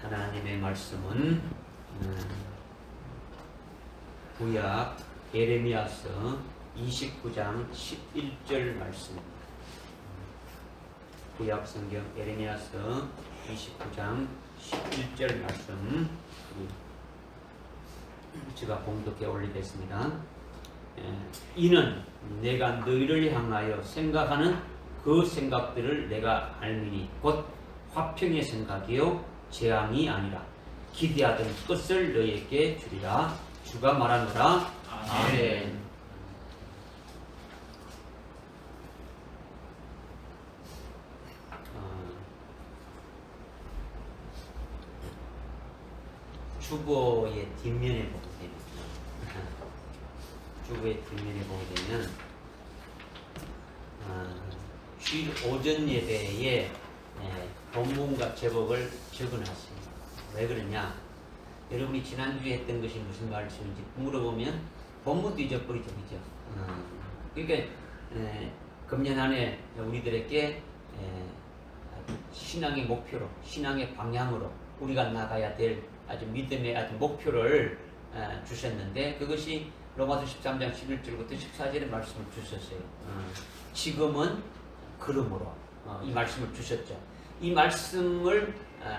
하나님의 말씀은 구약 예레미야서 29장 11절 말씀. 구약 성경 예레미야서 29장 11절 말씀 제가 봉독해 올리겠습니다. 이는 내가 너희를 향하여 생각하는 그 생각들을 내가 알미니 곧 화평의 생각이요 재앙이 아니라 기대하던 것을 너희에게 주리라. 주가 말하노라. 아멘. 주보의 뒷면에 보게 되면 주보의 뒷면에 보게 되면 주일 오전 예배에 본문과 제목을 적어놨습니다. 왜 그러냐? 여러분이 지난주에 했던 것이 무슨 말씀인지 물어보면 본문도 잊어버리죠. 그죠? 그러니까 금년 안에 우리들에게 신앙의 목표로, 신앙의 방향으로 우리가 나가야 될 아주 믿음의 아주 목표를 주셨는데, 그것이 로마서 13장 11절부터 14절의 말씀을 주셨어요. 지금은 그러므로 이 말씀을 주셨죠. 이 말씀을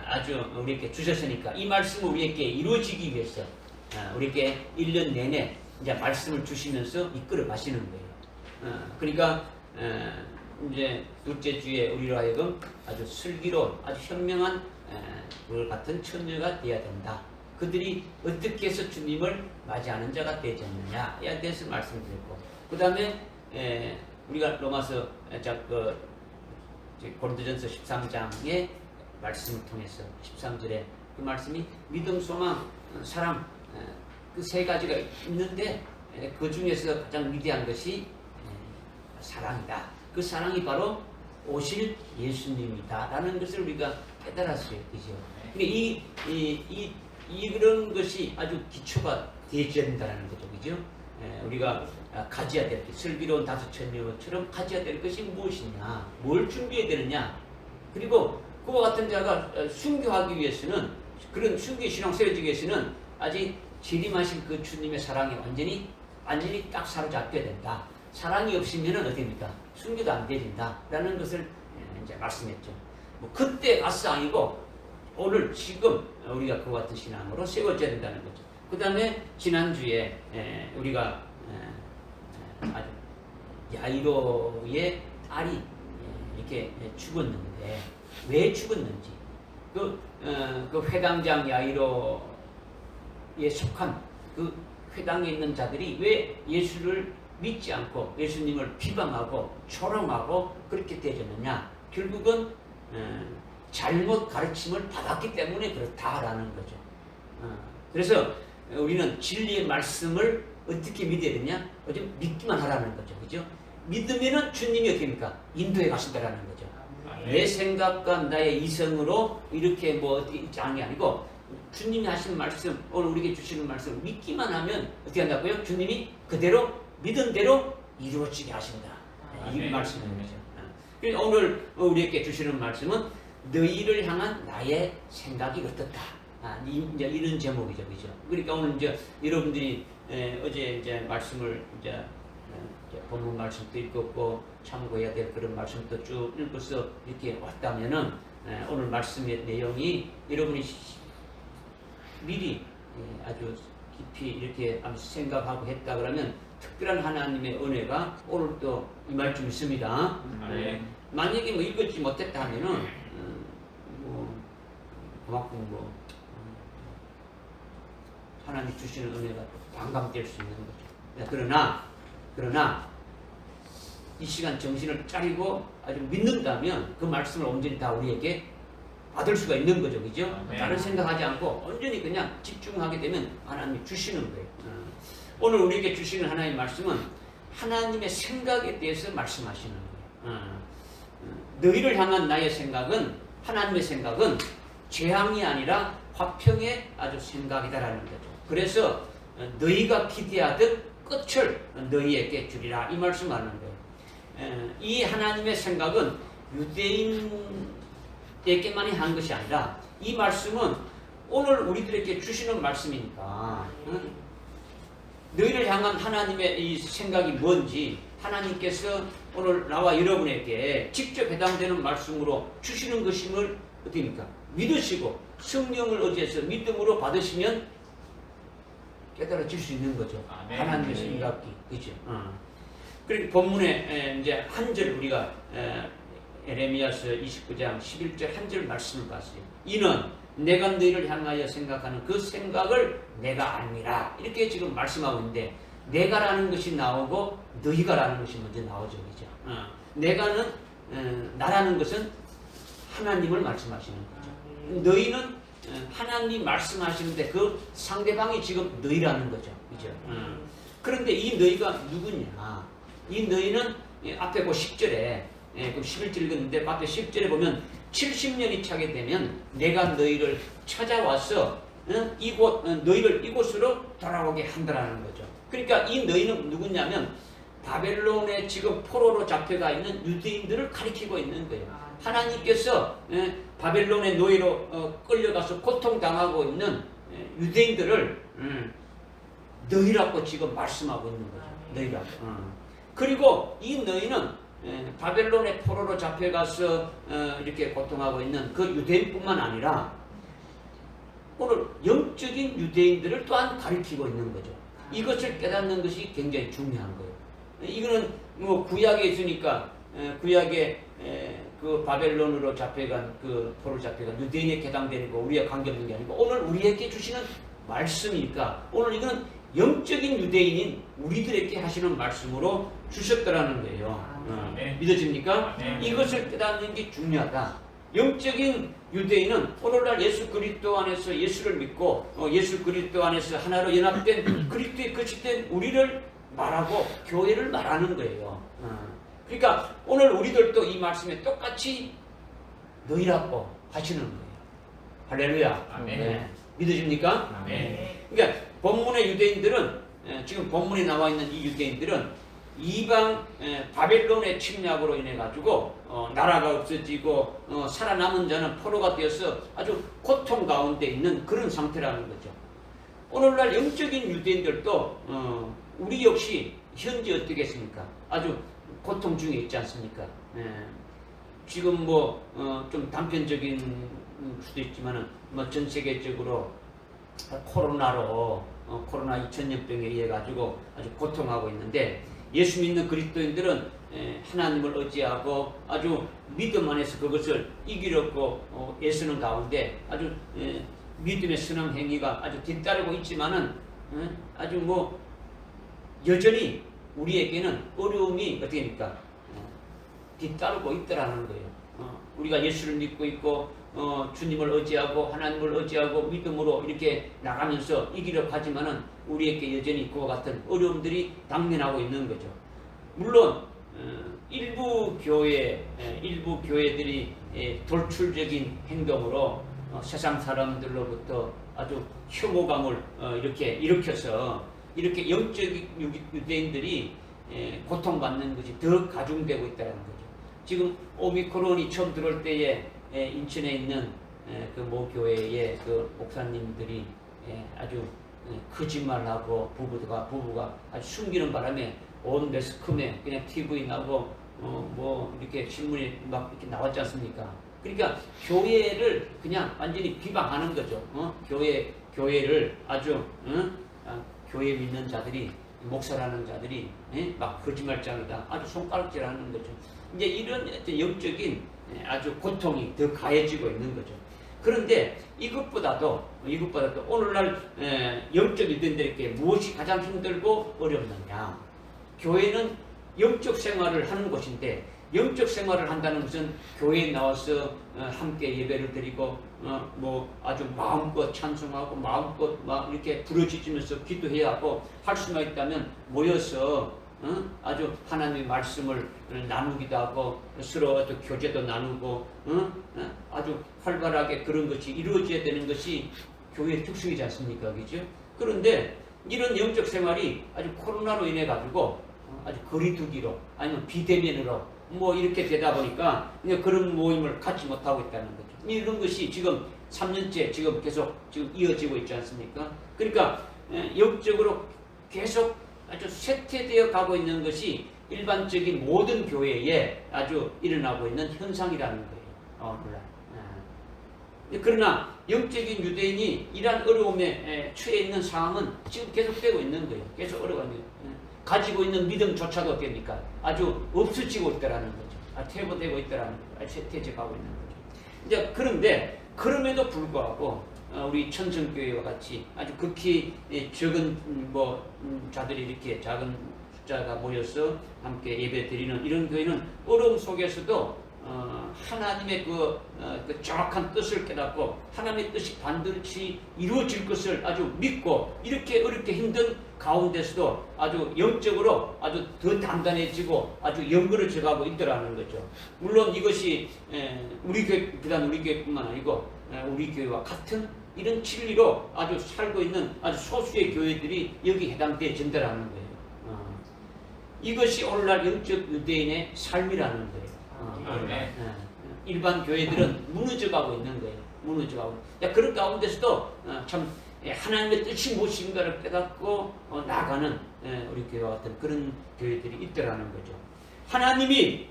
아주 우리에게 주셨으니까 이 말씀을 우리에게 이루어지기 위해서 우리에게 1년 내내 이제 말씀을 주시면서 이끌어 가시는 거예요. 그러니까 이제 둘째 주에 우리로 하여금 아주 슬기로운, 아주 현명한 그 같은 처녀가 되어야 된다. 그들이 어떻게 해서 주님을 맞이하는 자가 되지 않느냐에 대해서 말씀드렸고, 그 다음에 우리가 로마서 고린도전서 13장의 말씀을 통해서 13절에 그 말씀이 믿음, 소망, 사랑 그 세 가지가 있는데 그 중에서 가장 위대한 것이 사랑이다. 그 사랑이 바로 오실 예수님이다 라는 것을 우리가 깨달았어요. 그죠? 그런 것이 아주 기초가 되어야 된다는 거죠. 그죠? 우리가 가져야 될 것, 슬기로운 다섯 처녀처럼 가져야 될 것이 무엇이냐, 뭘 준비해야 되느냐, 그리고 그와 같은 자가 순교하기 위해서는, 그런 순교의 신앙 세워지기 위해서는 아직 재림하신 그 주님의 사랑에 완전히 딱 사로잡혀야 된다. 사랑이 없으면 어떻습니까? 순교도 안 되진다 라는 것을 이제 말씀했죠. 뭐 그때 가서 아니고 오늘 지금 우리가 그와 같은 신앙으로 세워져야 된다는 거죠. 그 다음에 지난주에 우리가 아주 야이로의 딸이 이렇게 죽었는데 왜 죽었는지, 그 회당장 야이로에 속한 그 회당에 있는 자들이 왜 예수를 믿지 않고 예수님을 비방하고 조롱하고 그렇게 되었느냐, 결국은 잘못 가르침을 받았기 때문에 그렇다라는 거죠. 그래서 우리는 진리의 말씀을 어떻게 믿어야 되냐? 어제 믿기만 하라는 거죠. 그죠? 믿으면은 주님이 어떻게입니까? 인도해 가신다라는 거죠. 내 생각과 나의 이성으로 이렇게 뭐 어떻게 있는 게 아니고, 주님이 하시는 말씀, 오늘 우리에게 주시는 말씀 믿기만 하면 어떻게 한다고요? 주님이 그대로 믿은 대로 이루어지게 하신다. 이 말씀인 거죠. 그래서 오늘 우리에게 주시는 말씀은 너희를 향한 나의 생각이 어떻다. 이제 이런 제목이죠. 그죠? 그러니까 오늘 이제 여러분들이 어제 이제 말씀을 이제 본문 말씀도 읽었고 참고해야 될 그런 말씀도 쭉 읽어서 이렇게 왔다면은 오늘 말씀의 내용이 여러분이 미리 아주 깊이 이렇게 생각하고 했다 그러면 특별한 하나님의 은혜가 오늘 또 임할 줄 믿습니다. 만약에 뭐 읽지 못했다 하면은 그만큼 하나님 주시는 은혜가 반감될 수 있는 거죠. 그러나 이 시간 정신을 차리고 아주 믿는다면 그 말씀을 온전히 다 우리에게 받을 수가 있는 거죠. 그죠? 다른 생각하지 않고 온전히 그냥 집중하게 되면 하나님이 주시는 거예요. 오늘 우리에게 주시는 하나님의 말씀은 하나님의 생각에 대해서 말씀하시는 거예요. 너희를 향한 나의 생각은, 하나님의 생각은 재앙이 아니라 화평의 아주 생각이다라는 거죠. 그래서 너희가 기대하듯 끝을 너희에게 주리라 이 말씀하는 거예요. 이 하나님의 생각은 유대인에게만이 한 것이 아니라 이 말씀은 오늘 우리들에게 주시는 말씀이니까 너희를 향한 하나님의 이 생각이 뭔지 하나님께서 오늘 나와 여러분에게 직접 해당되는 말씀으로 주시는 것임을 어떻게입니까? 믿으시고 성령을 의지해서 믿음으로 받으시면 깨달아질 수 있는 거죠. 하나님의 생각이. 그죠? 그리고 본문에 이제 한 절 우리가 에레미야서 29장 11절 한 절 말씀을 봤어요. 이는 내가 너희를 향하여 생각하는 그 생각을 내가 압니다. 이렇게 지금 말씀하고 있는데 내가라는 것이 나오고 너희가라는 것이 먼저 나오죠. 그죠? 내가는 나라는 것은 하나님을 말씀하시는 거죠. 너희는 하나님 말씀하시는데 그 상대방이 지금 너희라는 거죠. 그죠? 그런데 이 너희가 누구냐? 이 너희는 앞에 그 10절에 그럼 11절 읽었는데 앞에 10절에 보면 70년이 차게 되면 내가 너희를 찾아와서 너희를 이곳으로 돌아오게 한다라는 거죠. 그러니까 이 너희는 누구냐면 바벨론에 지금 포로로 잡혀가 있는 유대인들을 가리키고 있는 거예요. 하나님께서 바벨론의 노예로 끌려가서 고통당하고 있는 유대인들을 너희라고 지금 말씀하고 있는 거죠. 너희라고. 그리고 이 너희는 바벨론의 포로로 잡혀가서 이렇게 고통하고 있는 그 유대인뿐만 아니라 오늘 영적인 유대인들을 또한 가리키고 있는 거죠. 이것을 깨닫는 것이 굉장히 중요한 거예요. 이거는 뭐 구약에 있으니까 구약에 그 바벨론으로 잡혀간 그 포로 잡혀간 유대인에 해당되는 거 우리가 관계없는 게 아니고 오늘 우리에게 주시는 말씀이니까 오늘 이거는 영적인 유대인인 우리들에게 하시는 말씀으로 주셨더라는 거예요. 믿어집니까? 이것을 깨닫는 게 중요하다. 영적인 유대인은 오늘날 예수 그리스도 안에서 예수를 믿고 예수 그리스도 안에서 하나로 연합된 그리스도의 거짓된 우리를 말하고 교회를 말하는 거예요. 그러니까 오늘 우리들도 이 말씀에 똑같이 너희라고 하시는 거예요. 할렐루야. 믿으십니까? 그러니까 본문의 유대인들은 지금 본문에 나와 있는 이 유대인들은 이방 바벨론의 침략으로 인해 가지고 나라가 없어지고 살아남은 자는 포로가 되어서 아주 고통 가운데 있는 그런 상태라는 거죠. 오늘날 영적인 유대인들도 우리 역시 현재 어떻겠습니까? 아주 고통 중에 있지 않습니까? 지금 뭐 좀 단편적인 수도 있지만은 뭐 전 세계적으로 코로나로 코로나 2000년병에 의해 가지고 아주 고통하고 있는데 예수 믿는 그리스도인들은 하나님을 의지하고 아주 믿음 안에서 그것을 이기려고 애쓰는 가운데 아주 믿음의 선한 행위가 아주 뒤따르고 있지만은 아주 뭐 여전히 우리에게는 어려움이 어떻게 됩니까? 뒤따르고 있더라는 거예요. 우리가 예수를 믿고 있고 주님을 의지하고 하나님을 의지하고 믿음으로 이렇게 나가면서 이기려고 하지만은 우리에게 여전히 그와 같은 어려움들이 당면하고 있는 거죠. 물론 일부 교회들이 돌출적인 행동으로 세상 사람들로부터 아주 혐오감을 이렇게 일으켜서 이렇게 영적인 유대인들이 고통받는 것이 더 가중되고 있다는 거죠. 지금 오미크론이 처음 들어올 때에 인천에 있는 그 모 교회의 그 목사님들이 아주 거짓말하고 부부가 아주 숨기는 바람에 온 매스컴에 그냥 TV 나고 뭐 이렇게 신문에 막 이렇게 나왔지 않습니까? 그러니까 교회를 그냥 완전히 비방하는 거죠. 교회를 아주 교회 믿는 자들이 목사라는 자들이 막 거짓말장이다 아주 손가락질하는 거죠. 이제 이런 영적인 아주 고통이 더 가해지고 있는 거죠. 그런데 이것보다도 오늘날 영적 유대인들에게 무엇이 가장 힘들고 어렵느냐? 교회는 영적 생활을 하는 곳인데 영적 생활을 한다는 것은 교회에 나와서 함께 예배를 드리고 뭐 아주 마음껏 찬송하고 마음껏 막 이렇게 부르짖으면서 기도해야 하고 할 수만 있다면 모여서 아주 하나님의 말씀을 나누기도 하고 서로 또 교제도 나누고 아주 활발하게 그런 것이 이루어져야 되는 것이 교회의 특성이지 않습니까? 그죠? 그런데 이런 영적 생활이 아주 코로나로 인해 가지고 아주 거리두기로 아니면 비대면으로 뭐 이렇게 되다 보니까 그런 모임을 갖지 못하고 있다는 거죠. 이런 것이 지금 3년째 지금 계속 지금 이어지고 있지 않습니까? 그러니까 영적으로 계속 아주 쇠퇴되어 가고 있는 것이 일반적인 모든 교회에 아주 일어나고 있는 현상이라는 거예요. 오늘날. 그러나 영적인 유대인이 이러한 어려움에 처해 있는 상황은 지금 계속되고 있는 거예요. 계속 어려워하는 거예요. 가지고 있는 믿음조차도 어떻습니까? 아주 없어지고 있다라는 거죠. 퇴보되고 있다라는 거죠. 쇠퇴져 가고 있는 거죠. 이제 그런데 그럼에도 불구하고 우리 천성교회와 같이 아주 극히 적은 자들이 이렇게 작은 숫자가 모여서 함께 예배 드리는 이런 교회는 어려움 속에서도 하나님의 그 정확한 뜻을 깨닫고 하나님의 뜻이 반드시 이루어질 것을 아주 믿고 이렇게 어렵게 힘든 가운데서도 아주 영적으로 아주 더 단단해지고 아주 연결을 가고 있더라는 거죠. 물론 이것이 우리 교회, 비단 우리 교회뿐만 아니고 우리 교회와 같은 이런 진리로 아주 살고 있는 아주 소수의 교회들이 여기 해당되어진다라는 거예요. 이것이 오늘날 영적 유대인의 삶이라는 거예요. 일반 교회들은 무너져가고 있는 거예요. 무너져가고. 그런 가운데서도 참 하나님의 뜻이 무엇인가를 깨닫고 나가는 우리 교회와 같은 그런 교회들이 있더라는 거죠. 하나님이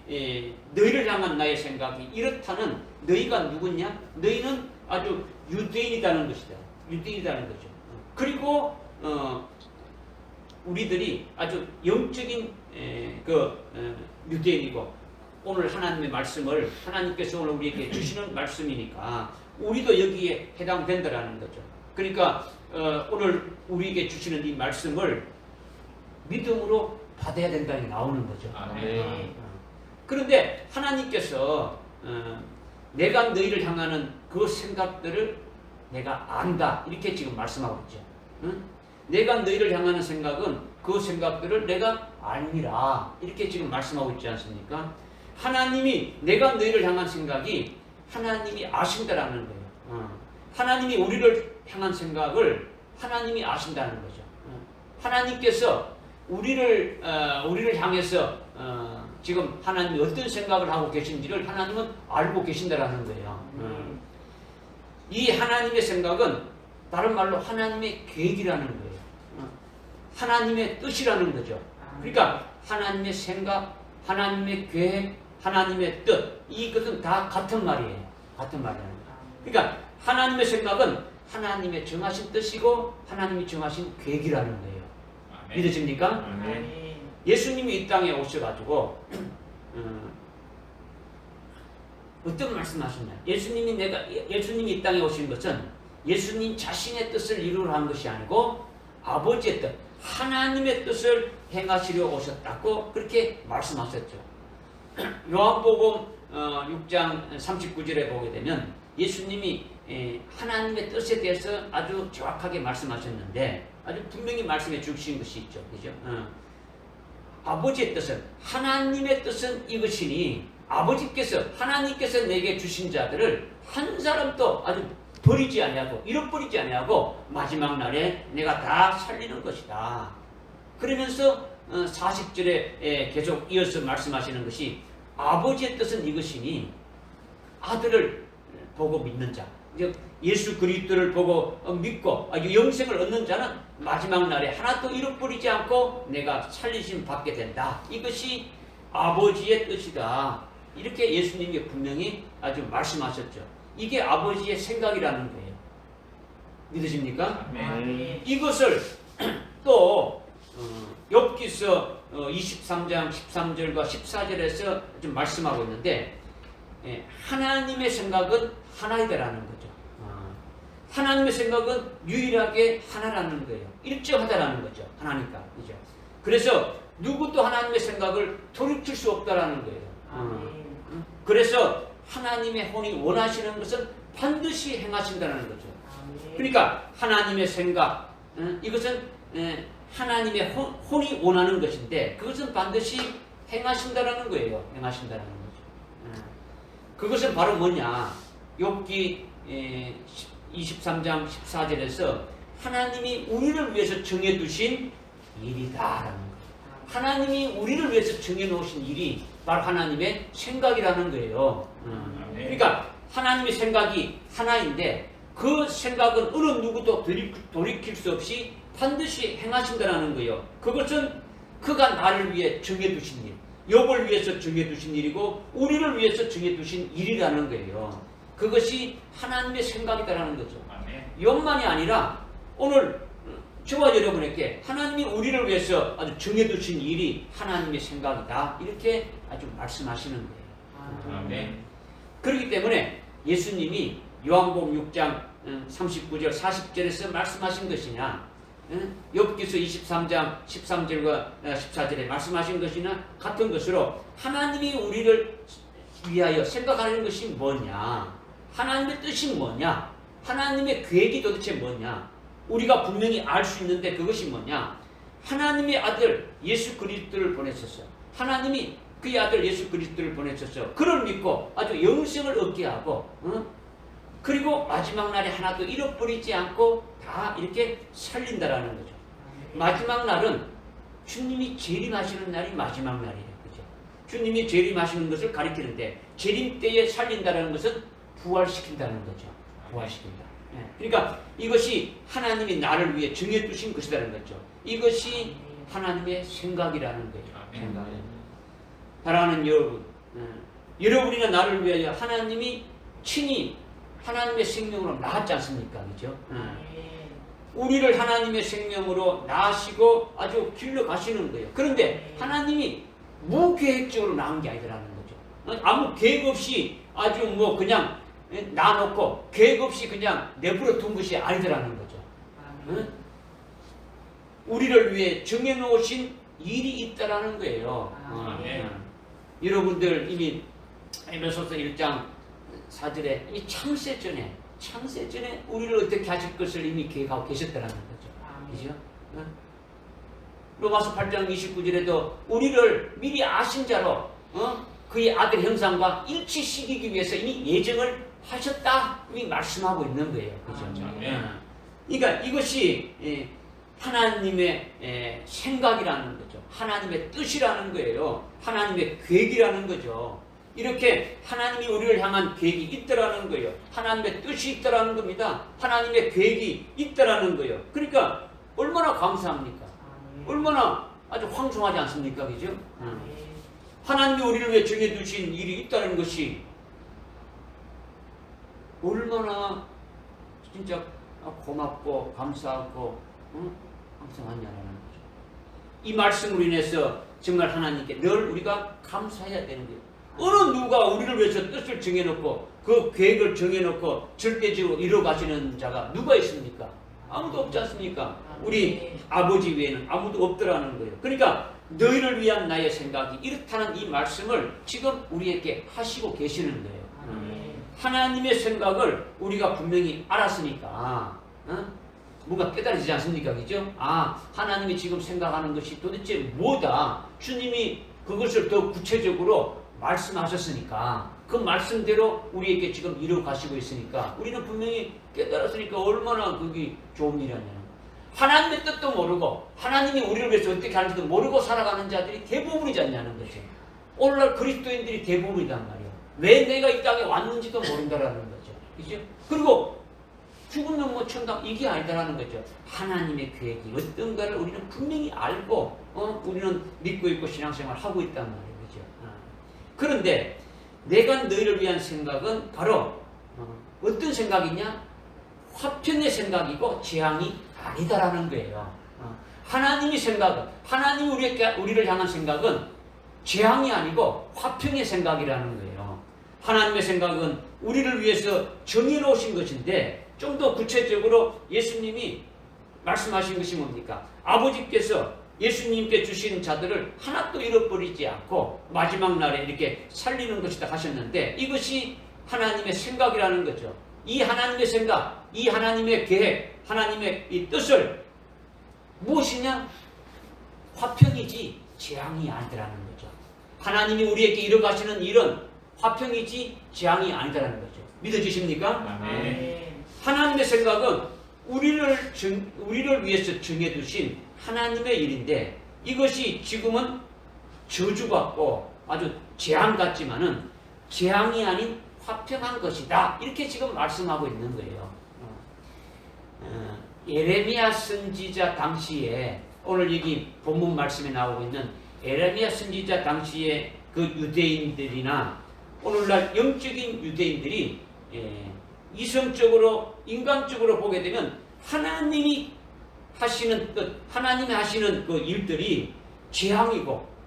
너희를 향한 나의 생각이 이렇다는 너희가 누구냐? 너희는 아주 유대인이라는 것이다. 유대인이라는 거죠. 그리고 우리들이 아주 영적인 유대인이고 오늘 하나님의 말씀을 하나님께서 오늘 우리에게 주시는 말씀이니까 우리도 여기에 해당된다라는 거죠. 그러니까 오늘 우리에게 주시는 이 말씀을 믿음으로 받아야 된다는 게 나오는 거죠. 그런데 하나님께서 내가 너희를 향하는 그 생각들을 내가 안다 이렇게 지금 말씀하고 있죠. 응? 내가 너희를 향하는 생각은 그 생각들을 내가 알미라 이렇게 지금 말씀하고 있지 않습니까? 하나님이 내가 너희를 향한 생각이 하나님이 아신다라는 거예요. 하나님이 우리를 향한 생각을 하나님이 아신다는 거죠. 하나님께서 우리를 향해서 지금 하나님이 어떤 생각을 하고 계신지를 하나님은 알고 계신다라는 거예요. 이 하나님의 생각은 다른 말로 하나님의 계획이라는 거예요. 하나님의 뜻이라는 거죠. 그러니까 하나님의 생각, 하나님의 계획, 하나님의 뜻 이것은 다 같은 말이에요. 같은 말이라는 거예요. 그러니까 하나님의 생각은 하나님의 정하신 뜻이고 하나님이 정하신 계획이라는 거예요. 믿으십니까? 예수님이 이 땅에 오셔가지고 어떤 말씀하셨나요? 예수님이 이 땅에 오신 것은 예수님 자신의 뜻을 이루려 한 것이 아니고 아버지의 뜻, 하나님의 뜻을 행하시려 오셨다고 그렇게 말씀하셨죠. 요한복음 6장 39절에 보게 되면 예수님이 하나님의 뜻에 대해서 아주 정확하게 말씀하셨는데 아주 분명히 말씀해 주신 것이 있죠. 그죠? 아버지의 뜻은 하나님의 뜻은 이것이니 하나님께서 내게 주신 자들을 한 사람도 아주 버리지 아니하고 잃어버리지 아니하고 마지막 날에 내가 다 살리는 것이다. 그러면서 40절에 계속 이어서 말씀하시는 것이 아버지의 뜻은 이것이니 아들을 보고 믿는 자, 예수 그리스도를 보고 믿고 영생을 얻는 자는 마지막 날에 하나도 잃어버리지 않고 내가 살리심 받게 된다. 이것이 아버지의 뜻이다. 이렇게 예수님이 분명히 아주 말씀하셨죠. 이게 아버지의 생각이라는 거예요. 믿으십니까? 이것을 또 욥기서 23장 13절과 14절에서 좀 말씀하고 있는데 하나님의 생각은 하나이다라는 거죠. 하나님의 생각은 유일하게 하나라는 거예요. 일정하다라는 거죠. 하나니까. 그죠? 그래서 누구도 하나님의 생각을 돌이킬 수 없다라는 거예요. 그래서 하나님의 혼이 원하시는 것은 반드시 행하신다는 거죠. 그러니까 하나님의 생각, 이것은 하나님의 혼이 원하는 것인데 그것은 반드시 행하신다는 거예요. 행하신다는 거죠. 그것은 바로 뭐냐? 욥기 23장 14절에서 하나님이 우리를 위해서 정해두신 일이다라는 거예요. 하나님이 우리를 위해서 정해놓으신 일이 바로 하나님의 생각이라는 거예요. 그러니까 하나님의 생각이 하나인데 그 생각은 어느 누구도 돌이킬 수 없이 반드시 행하신다는 거예요. 그것은 그가 나를 위해 정해두신 일, 욥을 위해서 정해두신 일이고 우리를 위해서 정해두신 일이라는 거예요. 그것이 하나님의 생각이다라는 거죠. 욥만이 아니라 오늘 저와 여러분에게 하나님이 우리를 위해서 아주 정해두신 일이 하나님의 생각이다, 이렇게 아주 말씀하시는 거예요. 아멘. 그렇기 때문에 예수님이 요한복음 6장 39절 40절에서 말씀하신 것이냐, 욥기서 23장 13절과 14절에 말씀하신 것이나 같은 것으로 하나님이 우리를 위하여 생각하는 것이 뭐냐, 하나님의 뜻이 뭐냐, 하나님의 계획이 도대체 뭐냐, 우리가 분명히 알 수 있는데 그것이 뭐냐, 하나님의 아들 예수 그리스도를 보내셨어요. 하나님이 그의 아들 예수 그리스도를 보내셨어요. 그를 믿고 아주 영생을 얻게 하고, 그리고 마지막 날에 하나도 잃어버리지 않고 다 이렇게 살린다라는 거죠. 마지막 날은 주님이 재림하시는 날이 마지막 날이에요. 그죠? 주님이 재림하시는 것을 가리키는데 재림 때에 살린다라는 것은 부활시킨다는 거죠. 부활시킨다. 그러니까 이것이 하나님이 나를 위해 정해두신 것이라는 거죠. 이것이 하나님의 생각이라는 거예요. 생각. 사랑하는 여러분, 여러분이나 나를 위하여 하나님이 친히 하나님의 생명으로 낳았지 않습니까? 그죠? 우리를 하나님의 생명으로 낳으시고 아주 길러 가시는 거예요. 그런데 하나님이 무계획적으로 낳은 게 아니라는 거죠. 아무 계획 없이 아주 뭐 그냥 놔놓고 계획 없이 그냥 내버려 둔 것이 아니더라는 거죠. 우리를 위해 정해놓으신 일이 있다라는 거예요. 여러분들 이미 에베소서 1장 4절에 이 창세 전에 우리를 어떻게 하실 것을 이미 계획하고 계셨다라는 거죠. 그죠? 로마서 8장 29절에도 우리를 미리 아신 자로 그의 아들 형상과 일치시키기 위해서 이미 예정을 하셨다, 이미 말씀하고 있는 거예요. 그죠? 그러니까 이것이 하나님의 생각이라는 거죠. 하나님의 뜻이라는 거예요. 하나님의 계획이라는 거죠. 이렇게 하나님이 우리를 향한 계획이 있다라는 거예요. 하나님의 뜻이 있다라는 겁니다. 하나님의 계획이 있다라는 거예요. 그러니까 얼마나 감사합니까? 얼마나 아주 황송하지 않습니까? 그죠? 하나님이 우리를 위해 정해두신 일이 있다는 것이 얼마나 진짜 고맙고 감사하고 감사하냐라는 거죠. 이 말씀으로 인해서 정말 하나님께 늘 우리가 감사해야 되는 거예요. 어느 누가 우리를 위해서 뜻을 정해놓고 그 계획을 정해놓고 절대적으로 이뤄가시는 자가 누가 있습니까? 아무도 없지 않습니까? 우리 아버지 외에는 아무도 없더라는 거예요. 그러니까 너희를 위한 나의 생각이 이렇다는 이 말씀을 지금 우리에게 하시고 계시는 거예요. 하나님의 생각을 우리가 분명히 알았으니까 뭔가 깨달아지지 않습니까? 그죠? 하나님이 지금 생각하는 것이 도대체 뭐다, 주님이 그것을 더 구체적으로 말씀하셨으니까 그 말씀대로 우리에게 지금 이루어 가시고 있으니까 우리는 분명히 깨달았으니까 얼마나 그게 좋은 일이냐는. 하나님의 뜻도 모르고 하나님이 우리를 위해서 어떻게 하는지도 모르고 살아가는 자들이 대부분이지 않냐는 거죠. 오늘날 그리스도인들이 대부분이란 말이에요. 왜 내가 이 땅에 왔는지도 모른다라는 거죠. 그죠? 그리고 죽으면 뭐 천당, 이게 아니다라는 거죠. 하나님의 계획이 어떤가를 우리는 분명히 알고 우리는 믿고 있고 신앙생활을 하고 있단 말이에요. 그죠? 그런데 내가 너희를 위한 생각은 바로 어떤 생각이냐? 화평의 생각이고 재앙이 아니다라는 거예요. 하나님이 생각은, 하나님이 우리를 향한 생각은 재앙이 아니고 화평의 생각이라는 거예요. 하나님의 생각은 우리를 위해서 정해놓으신 것인데 좀 더 구체적으로 예수님이 말씀하신 것이 뭡니까? 아버지께서 예수님께 주신 자들을 하나도 잃어버리지 않고 마지막 날에 이렇게 살리는 것이다 하셨는데 이것이 하나님의 생각이라는 거죠. 이 하나님의 생각, 이 하나님의 계획, 하나님의 이 뜻을 무엇이냐? 화평이지 재앙이 아니라는 거죠. 하나님이 우리에게 이뤄가시는 일은 화평이지 재앙이 아니라는 거죠. 믿어지십니까? 아멘. 하나님의 생각은 우리를 위해서 정해두신 하나님의 일인데 이것이 지금은 저주 같고 아주 재앙 같지만은 재앙이 아닌 화평한 것이다. 이렇게 지금 말씀하고 있는 거예요. 예레미야 선지자 당시에 오늘 여기 본문 말씀에 나오고 있는 예레미야 선지자 당시에 그 유대인들이나 오늘날 영적인 유대인들이 이성적으로 인간적으로 보게 되면 하나님이 하시는 그 일들이 재앙이고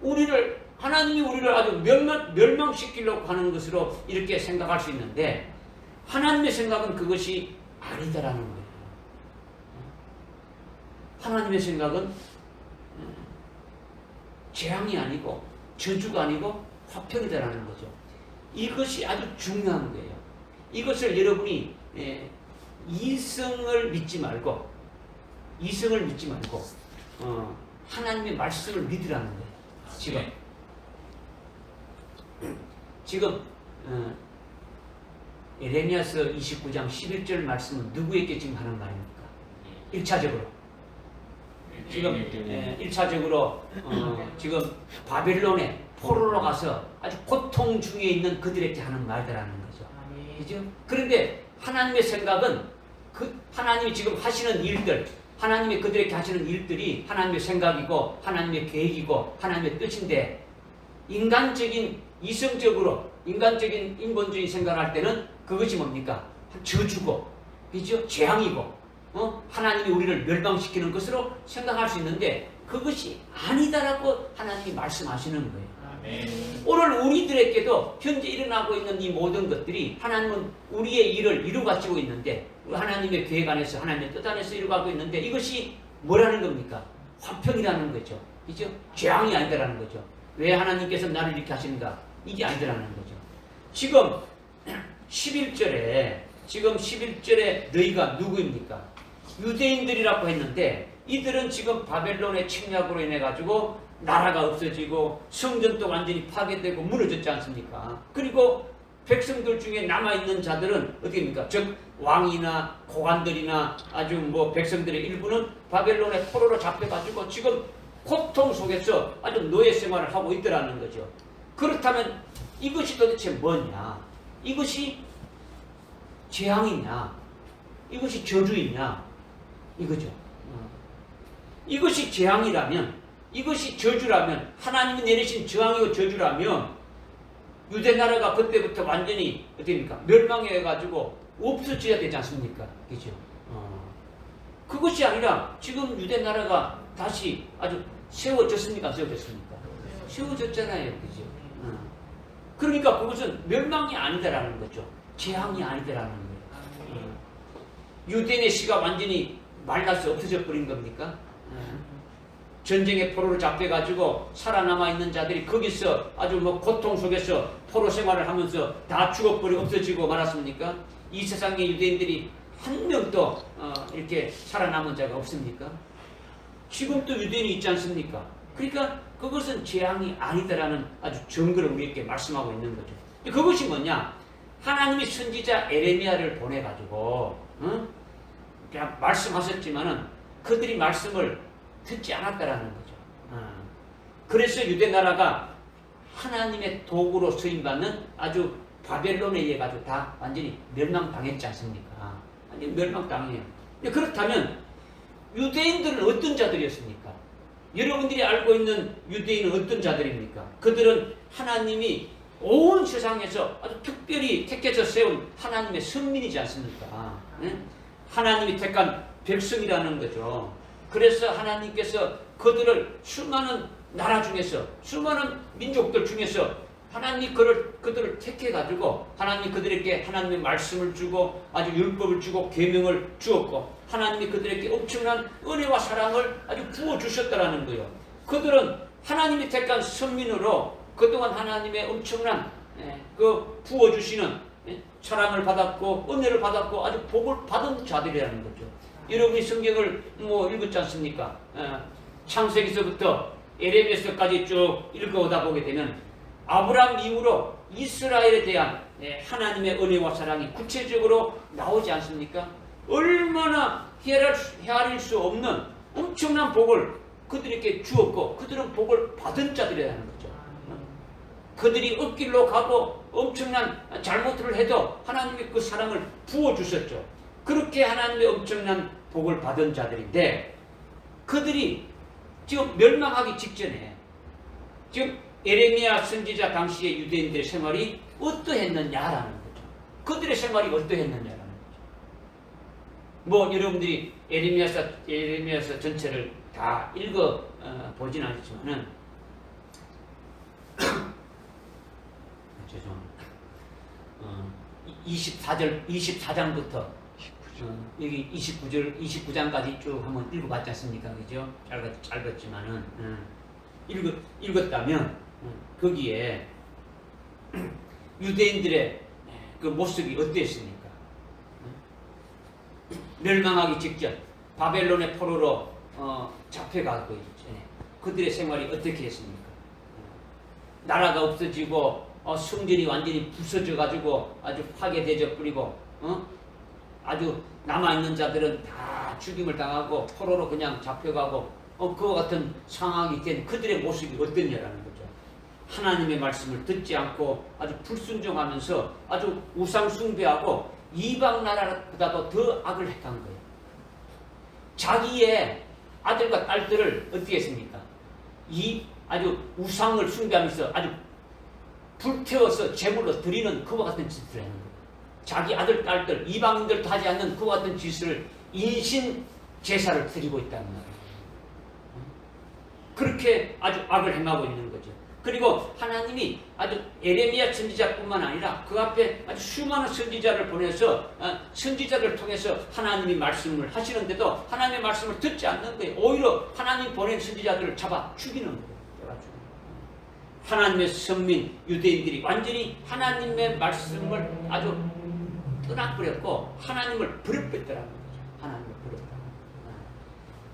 하나님이 우리를 아주 멸망시키려고 하는 것으로 이렇게 생각할 수 있는데 하나님의 생각은 그것이 아니다라는 거예요. 하나님의 생각은 재앙이 아니고 저주가 아니고 화평이다라는 거죠. 이것이 아주 중요한 거예요. 이것을 여러분이 이성을 믿지 말고 하나님의 말씀을 믿으라는 거예요. 지금 예레미야서 29장 11절 말씀은 누구에게 지금 하는 말입니까? 1차적으로 지금 1차적으로 지금 바벨론에 포로로 가서 아주 고통 중에 있는 그들에게 하는 말이라는 거죠. 그죠? 그런데 하나님의 생각은 하나님이 지금 하시는 일들, 하나님이 그들에게 하시는 일들이 하나님의 생각이고 하나님의 계획이고 하나님의 뜻인데 인간적인 이성적으로 인간적인 인본주의 생각할 때는 그것이 뭡니까? 저주고 그죠? 재앙이고 하나님이 우리를 멸망시키는 것으로 생각할 수 있는데 그것이 아니다라고 하나님이 말씀하시는 거예요. 오늘 우리들에게도 현재 일어나고 있는 이 모든 것들이 하나님은 우리의 일을 이루가지고 있는데 하나님의 계획 안에서 하나님의 뜻 안에서 이루가고 있는데 이것이 뭐라는 겁니까? 화평이라는 거죠. 그죠? 재앙이 아니다라는 거죠. 왜 하나님께서 나를 이렇게 하시는가? 이게 아니다라는 거죠. 지금 11절에 너희가 누구입니까? 유대인들이라고 했는데 이들은 지금 바벨론의 침략으로 인해 가지고 나라가 없어지고 성전도 완전히 파괴되고 무너졌지 않습니까? 그리고 백성들 중에 남아있는 자들은 어떻게입니까? 즉 왕이나 고관들이나 아주 백성들의 일부는 바벨론의 포로로 잡혀가지고 지금 고통 속에서 아주 노예 생활을 하고 있더라는 거죠. 그렇다면 이것이 도대체 뭐냐? 이것이 재앙이냐? 이것이 저주이냐? 이거죠. 이것이 재앙이라면, 이것이 저주라면, 하나님이 내리신 재앙이고 저주라면 유대 나라가 그때부터 완전히 어떻게입니까? 멸망해가지고 없어져야 되지 않습니까? 그죠? 그것이 아니라 지금 유대 나라가 다시 아주 세워졌습니까? 세워졌습니까? 세워졌잖아요. 그죠? 그러니까 그것은 멸망이 아니다라는 거죠. 재앙이 아니다라는 거예요. 유대인의 씨가 완전히 말라서 없어져 버린 겁니까? 전쟁의 포로로 잡혀가지고 살아남아 있는 자들이 거기서 아주 고통 속에서 포로 생활을 하면서 다 죽어버리고 없어지고 말았습니까? 이 세상의 유대인들이 한 명도 이렇게 살아남은 자가 없습니까? 지금도 유대인이 있지 않습니까? 그러니까 그것은 재앙이 아니다라는 아주 증거를 우리에게 말씀하고 있는 거죠. 그것이 뭐냐? 하나님이 선지자 에레미야를 보내가지고 그냥 말씀하셨지만은 그들이 말씀을 듣지 않았다라는 거죠. 그래서 유대 나라가 하나님의 도구로 쓰임받는 아주 바벨론에 의해 가지고 다 완전히 멸망당했지 않습니까? 완전히 멸망당해요. 그렇다면 유대인들은 어떤 자들이었습니까? 여러분들이 알고 있는 유대인은 어떤 자들입니까? 그들은 하나님이 온 세상에서 아주 특별히 택해서 세운 하나님의 선민이지 않습니까? 하나님이 택한 백성이라는 거죠. 그래서 하나님께서 그들을 수많은 나라 중에서 수많은 민족들 중에서 하나님이 그들을 택해가지고 하나님이 그들에게 하나님의 말씀을 주고 아주 율법을 주고 계명을 주었고 하나님이 그들에게 엄청난 은혜와 사랑을 아주 부어주셨다라는 거예요. 그들은 하나님이 택한 선민으로 그동안 하나님의 엄청난 그 부어주시는 사랑을 받았고 은혜를 받았고 아주 복을 받은 자들이라는 거죠. 여러분이 성경을 읽었지 않습니까? 창세기서부터 에레미야서까지 쭉 읽어오다 보게 되면 아브라함 이후로 이스라엘에 대한 하나님의 은혜와 사랑이 구체적으로 나오지 않습니까? 얼마나 헤아릴 수 없는 엄청난 복을 그들에게 주었고 그들은 복을 받은 자들이라는 거죠. 그들이 엇길로 가고 엄청난 잘못을 해도 하나님이 그 사랑을 부어주셨죠. 그렇게 하나님의 엄청난 복을 받은 자들인데 그들이 지금 멸망하기 직전에 지금 에레미야 선지자 당시의 유대인들의 생활이 어떠했느냐라는 거죠. 그들의 생활이 어떠했느냐라는 거죠. 뭐 여러분들이 에레미야서 전체를 다 읽어 보진 않았지만은 죄송합니다. 24장부터 여기 29장까지 쭉 한번 읽어봤지 않습니까? 그죠? 짧았지만은 읽었다면 거기에 유대인들의 그 모습이 어땠습니까? 멸망하기 직전 바벨론의 포로로 잡혀가고 있잖아요. 그들의 생활이 어떻게 했습니까? 나라가 없어지고 성전이 완전히 부서져가지고 아주 파괴되져 버리고 아주 남아있는 자들은 다 죽임을 당하고 포로로 그냥 잡혀가고 그와 같은 상황이 된 그들의 모습이 어땠냐라는 거죠. 하나님의 말씀을 듣지 않고 아주 불순종하면서 아주 우상 숭배하고 이방 나라보다도 더 악을 행한 거예요. 자기의 아들과 딸들을 어떻게 했습니까? 이 아주 우상을 숭배하면서 아주 불태워서 제물로 드리는 그와 같은 짓을 하는 거예요. 자기 아들, 딸들, 이방인들도 하지 않는 그와 같은 짓을 인신 제사를 드리고 있다는 거예요. 그렇게 아주 악을 행하고 있는 거죠. 그리고 하나님이 아주 에레미야 선지자뿐만 아니라 그 앞에 아주 수많은 선지자를 보내서 선지자를 통해서 하나님이 말씀을 하시는데도 하나님의 말씀을 듣지 않는 거예요. 오히려 하나님 보낸 선지자들을 잡아 죽이는 거예요. 하나님의 선민 유대인들이 완전히 하나님의 말씀을 아주 떠나버렸고 하나님을 버려뺐더라는 거죠. 하나님을 버렸다.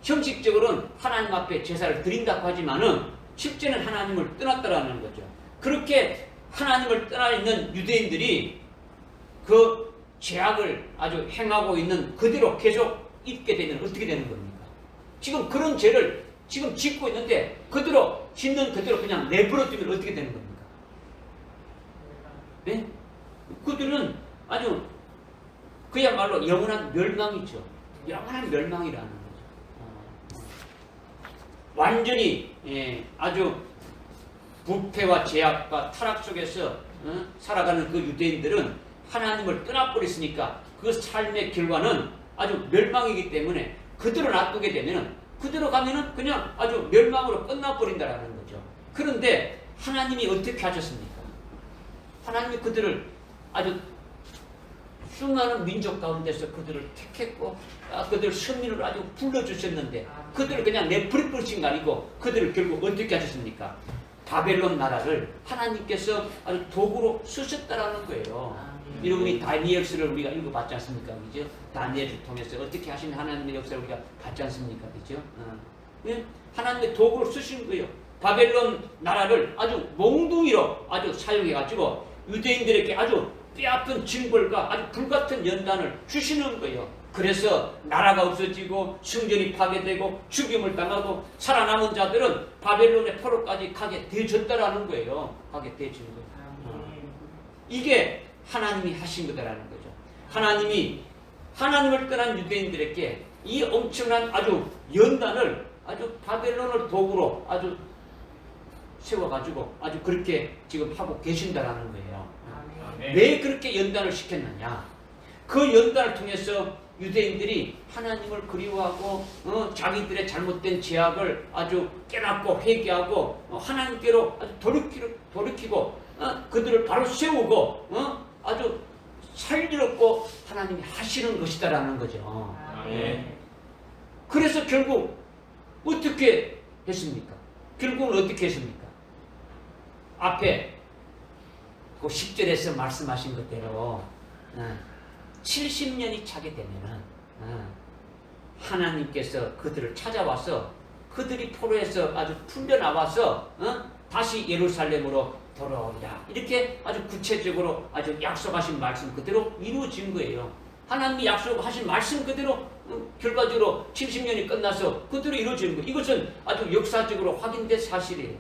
형식적으로는 하나님 앞에 제사를 드린다고 하지만은 실제는 하나님을 떠났다라는 거죠. 그렇게 하나님을 떠나 있는 유대인들이 그 죄악을 아주 행하고 있는 그대로 계속 있게 되면 어떻게 되는 겁니까? 지금 그런 죄를 지금 짓고 있는데 그대로 짓는 그대로 그냥 내버려 두면 어떻게 되는 겁니까? 네? 그들은 아주 그야말로 영원한 멸망이죠. 영원한 멸망이라는 거죠. 완전히 아주 부패와 죄악과 타락 속에서 살아가는 그 유대인들은 하나님을 떠나버렸으니까 그 삶의 결과는 아주 멸망이기 때문에 그대로 놔두게 되면 그대로 가면은 그냥 아주 멸망으로 끝나버린다라는 거죠. 그런데 하나님이 어떻게 하셨습니까? 하나님이 그들을 아주 수많은 민족 가운데서 그들을 택했고 그들을 선민으로 아주 불러주셨는데 그들을 그냥 내버려버리신 거 아니고 그들을 결국 어떻게 하셨습니까? 바벨론 나라를 하나님께서 아주 도구로 쓰셨다라는 거예요. 여러분이 다니엘서를 우리가 읽어봤지 않습니까? 그죠? 다니엘을 통해서 어떻게 하신 하나님의 역사를 우리가 봤지 않습니까? 그죠? 하나님의 도구로 쓰신 거예요. 바벨론 나라를 아주 몽둥이로 아주 사용해가지고 유대인들에게 아주 뼈아픈 징벌과 아주 불같은 연단을 주시는 거예요. 그래서 나라가 없어지고 성전이 파괴되고 죽임을 당하고 살아남은 자들은 바벨론의 포로까지 가게 되어졌다라는 거예요. 가게 되어진 거예요. 이게 하나님이 하신 거다라는 거죠. 하나님이 하나님을 떠난 유대인들에게 이 엄청난 아주 연단을 아주 바벨론을 도구로 아주 세워가지고 아주 그렇게 지금 하고 계신다라는 거예요. 왜 그렇게 연단을 시켰느냐? 그 연단을 통해서 유대인들이 하나님을 그리워하고 자기들의 잘못된 죄악을 아주 깨닫고 회개하고 하나님께로 아주 돌이키고 그들을 바로 세우고 아주 살리렵고 하나님이 하시는 것이다라는 거죠. 그래서 결국 어떻게 했습니까? 결국은 어떻게 했습니까? 앞에 그 10절에서 말씀하신 것대로 70년이 차게 되면은 하나님께서 그들을 찾아와서 그들이 포로에서 아주 풀려나와서 다시 예루살렘으로 돌아오리라. 이렇게 아주 구체적으로 아주 약속하신 말씀 그대로 이루어진 거예요. 하나님이 약속하신 말씀 그대로 결과적으로 70년이 끝나서 그대로 이루어진 거예요. 이것은 아주 역사적으로 확인된 사실이에요.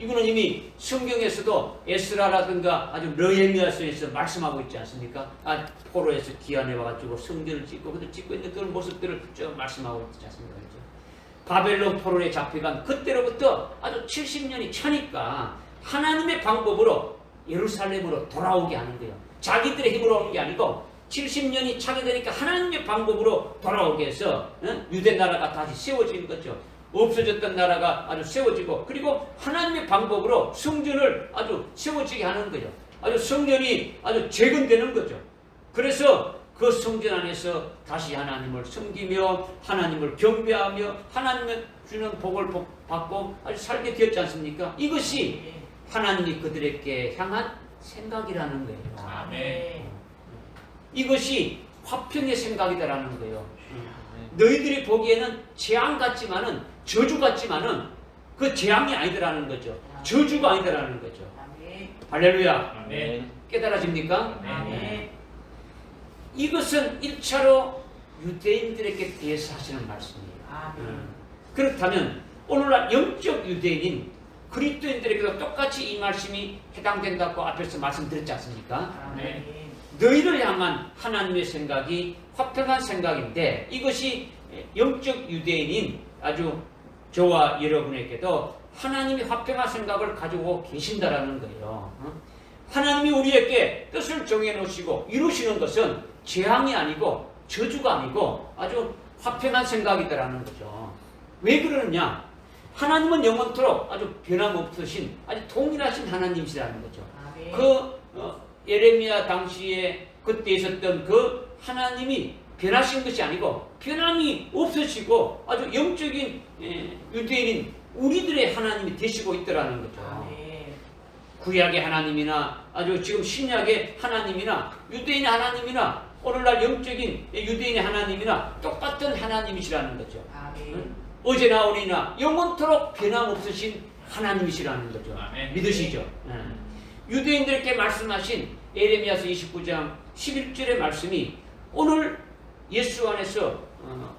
이거는 이미 성경에서도 에스라라든가 아주 느헤미야서에서 말씀하고 있지 않습니까? 포로에서 귀환해 와가지고 성전을 짓고 그들 짓고 있는 그런 모습들을 쭉 말씀하고 있지 않습니까? 그렇죠? 바벨론 포로에 잡혀간 그때로부터 아주 70년이 차니까 하나님의 방법으로 예루살렘으로 돌아오게 하는 거예요. 자기들의 힘으로 오는 게 아니고 70년이 차게 되니까 하나님의 방법으로 돌아오게 해서 유대 나라가 다시 세워지는 거죠. 없어졌던 나라가 아주 세워지고 그리고 하나님의 방법으로 성전을 아주 세워지게 하는 거예요. 아주 성전이 아주 재건되는 거죠. 그래서 그 성전 안에서 다시 하나님을 섬기며 하나님을 경배하며 하나님의 주는 복을 받고 아주 살게 되었지 않습니까? 이것이 하나님이 그들에게 향한 생각이라는 거예요. 아멘. 이것이 화평의 생각이다라는 거예요. 너희들이 보기에는 재앙 같지만은 저주 같지만은 그 재앙이 아니더라는 거죠. 저주가 아니더라는 거죠. 할렐루야. 아멘. 깨달아집니까? 아멘. 이것은 1차로 유대인들에게 대해서 하시는 말씀이에요. 그렇다면 오늘날 영적 유대인인 그리스도인들에게도 똑같이 이 말씀이 해당된다고 앞에서 말씀드렸지 않습니까? 아멘. 너희를 향한 하나님의 생각이 화평한 생각인데 이것이 영적 유대인인 아주 저와 여러분에게도 하나님이 화평한 생각을 가지고 계신다라는 거예요. 하나님이 우리에게 뜻을 정해놓으시고 이루시는 것은 재앙이 아니고 저주가 아니고 아주 화평한 생각이다라는 거죠. 왜 그러느냐? 하나님은 영원토록 아주 변함없으신 아주 동일하신 하나님이시라는 거죠. 예레미야 당시에 그때 있었던 그 하나님이 변하신 것이 아니고 변함이 없으시고 아주 영적인 유대인인 우리들의 하나님이 되시고 있더라는 거죠. 구약의 하나님이나 아주 지금 신약의 하나님이나 유대인의 하나님이나 오늘날 영적인 유대인의 하나님이나 똑같은 하나님이시라는 거죠. 어제나 오늘이나 영원토록 변함없으신 하나님이시라는 거죠. 믿으시죠? 유대인들에게 말씀하신 예레미야서 29장 11절의 말씀이 오늘 예수 안에서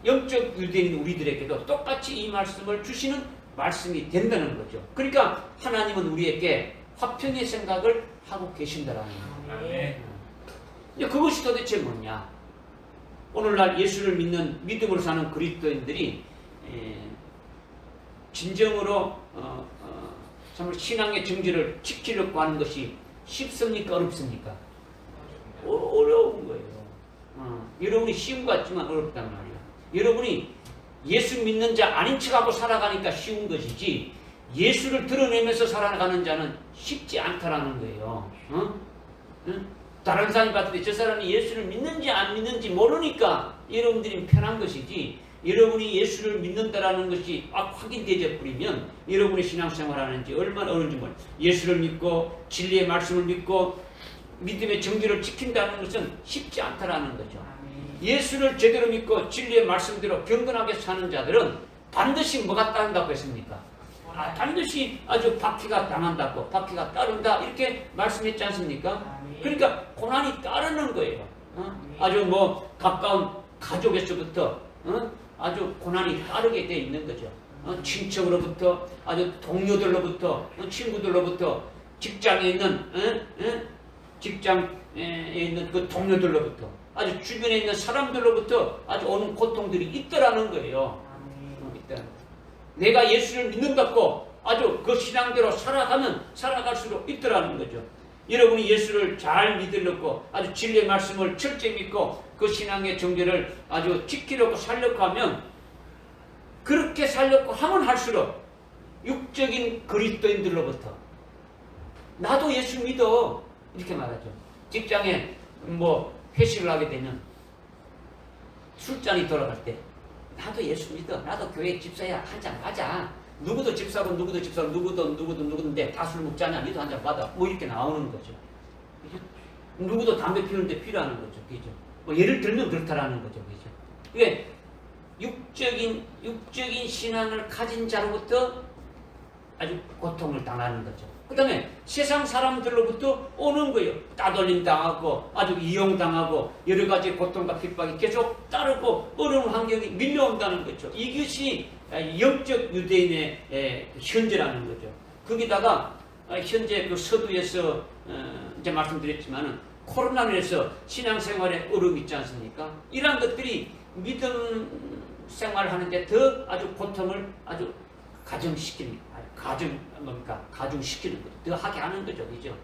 영적 유대인 우리들에게도 똑같이 이 말씀을 주시는 말씀이 된다는 거죠. 그러니까 하나님은 우리에게 화평의 생각을 하고 계신다라는 거예요. 그것이 도대체 뭐냐? 오늘날 예수를 믿는 믿음으로 사는 그리스도인들이 진정으로 정말 신앙의 정지를 지키려고 하는 것이 쉽습니까? 어렵습니까? 어려운 거예요. 여러분이 쉬운 것 같지만 어렵단 말이에요. 여러분이 예수 믿는 자 아닌 척하고 살아가니까 쉬운 것이지 예수를 드러내면서 살아가는 자는 쉽지 않다라는 거예요. 다른 사람이 봤을 때 저 사람이 예수를 믿는지 안 믿는지 모르니까 여러분들이 편한 것이지 여러분이 예수를 믿는다라는 것이 확인되어 버리면 여러분의 신앙생활하는지 얼마나 어려운지 몰라요. 예수를 믿고 진리의 말씀을 믿고 믿음의 정죄를 지킨다는 것은 쉽지 않다라는 거죠. 예수를 제대로 믿고 진리의 말씀대로 경건하게 사는 자들은 반드시 뭐가 따른다고 했습니까? 반드시 아주 박해가 당한다고, 박해가 따른다 이렇게 말씀했지 않습니까? 그러니까 고난이 따르는 거예요. 아주 가까운 가족에서부터 아주 고난이 따르게 돼 있는 거죠. 친척으로부터 아주 동료들로부터 친구들로부터 직장에 있는 그 동료들로부터 아주 주변에 있는 사람들로부터 아주 오는 고통들이 있더라는 거예요. 내가 예수를 믿는다고 아주 그 신앙대로 살아가면 살아갈수록 있더라는 거죠. 여러분이 예수를 잘 믿으려고 아주 진리의 말씀을 철저히 믿고 그 신앙의 정죄를 아주 지키려고 살려고 하면 그렇게 살려고 하면 할수록 육적인 그리스도인들로부터 나도 예수 믿어 이렇게 말하죠. 직장에 회식을 하게 되면 술잔이 돌아갈 때 나도 예수 믿어. 나도 교회 집사야. 한잔 하자. 누구도 집사고 누구도 집사고 누구든데 다 술 먹지 않냐. 니도 한잔 받아. 이렇게 나오는 거죠. 그죠? 누구도 담배 피우는데 필요하는 거죠. 그죠? 예를 들면 그렇다라는 거죠. 그죠? 그게 육적인 신앙을 가진 자로부터 아주 고통을 당하는 거죠. 그 다음에 세상 사람들로부터 오는 거예요. 따돌림 당하고 아주 이용당하고 여러 가지 고통과 핍박이 계속 따르고 어려운 환경이 밀려온다는 거죠. 이것이 영적 유대인의 현재라는 거죠. 거기다가 현재 그 서두에서 이제 말씀드렸지만은 코로나로 해서 신앙생활에 어려움이 있지 않습니까? 이러한 것들이 믿음 생활하는데 더 아주 고통을 아주 가중시키는 가중시키는 거죠. 더 하게 하는 거죠, 그죠?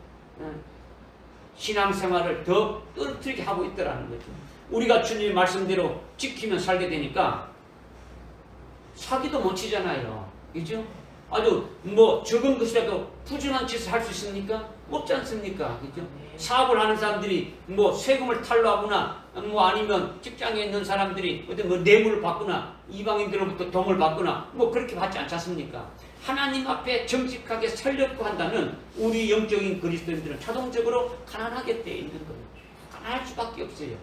신앙생활을 더 떨어뜨리게 하고 있더라는 거죠. 우리가 주님의 말씀대로 지키면 살게 되니까 사기도 못 치잖아요, 그죠? 아주 뭐 적은 것이라도 부지런한 짓을 할 수 있습니까? 없지 않습니까? 그죠? 사업을 하는 사람들이 뭐 세금을 탈루하거나 뭐 아니면 직장에 있는 사람들이 어떤 뭐 뇌물을 받거나 이방인들로부터 도움을 받거나 뭐 그렇게 받지 않지 않습니까? 하나님 앞에 정직하게 살려고 한다면 우리 영적인 그리스도인들은 자동적으로 가난하게 되어 있는 거예요. 가난할 수밖에 없어요.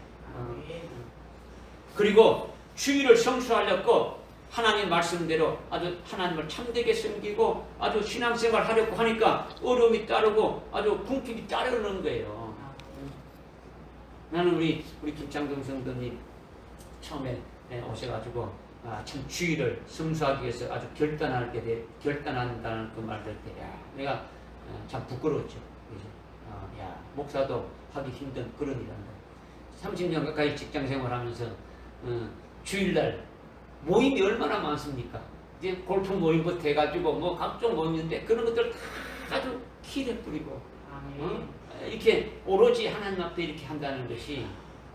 그리고 주의를 성수하려고 하나님 말씀대로 아주 하나님을 참되게 섬기고 아주 신앙생활 하려고 하니까 어려움이 따르고 아주 궁핍이 따르는 거예요. 나는 우리 김창동 성도님 처음에 오셔가지고 참 주의를 성수하기 위해서 아주 결단한다는 그 말 들을 때 내가 참 부끄러웠죠. 목사도 하기 힘든 그런 일한다. 30년 가까이 직장생활하면서 주일날 모임이 얼마나 많습니까? 이제 골프 모임부터 해가지고 뭐 각종 모임인데 그런 것들 다 아주 키를 뿌리고 이렇게 오로지 하나님 앞에 이렇게 한다는 것이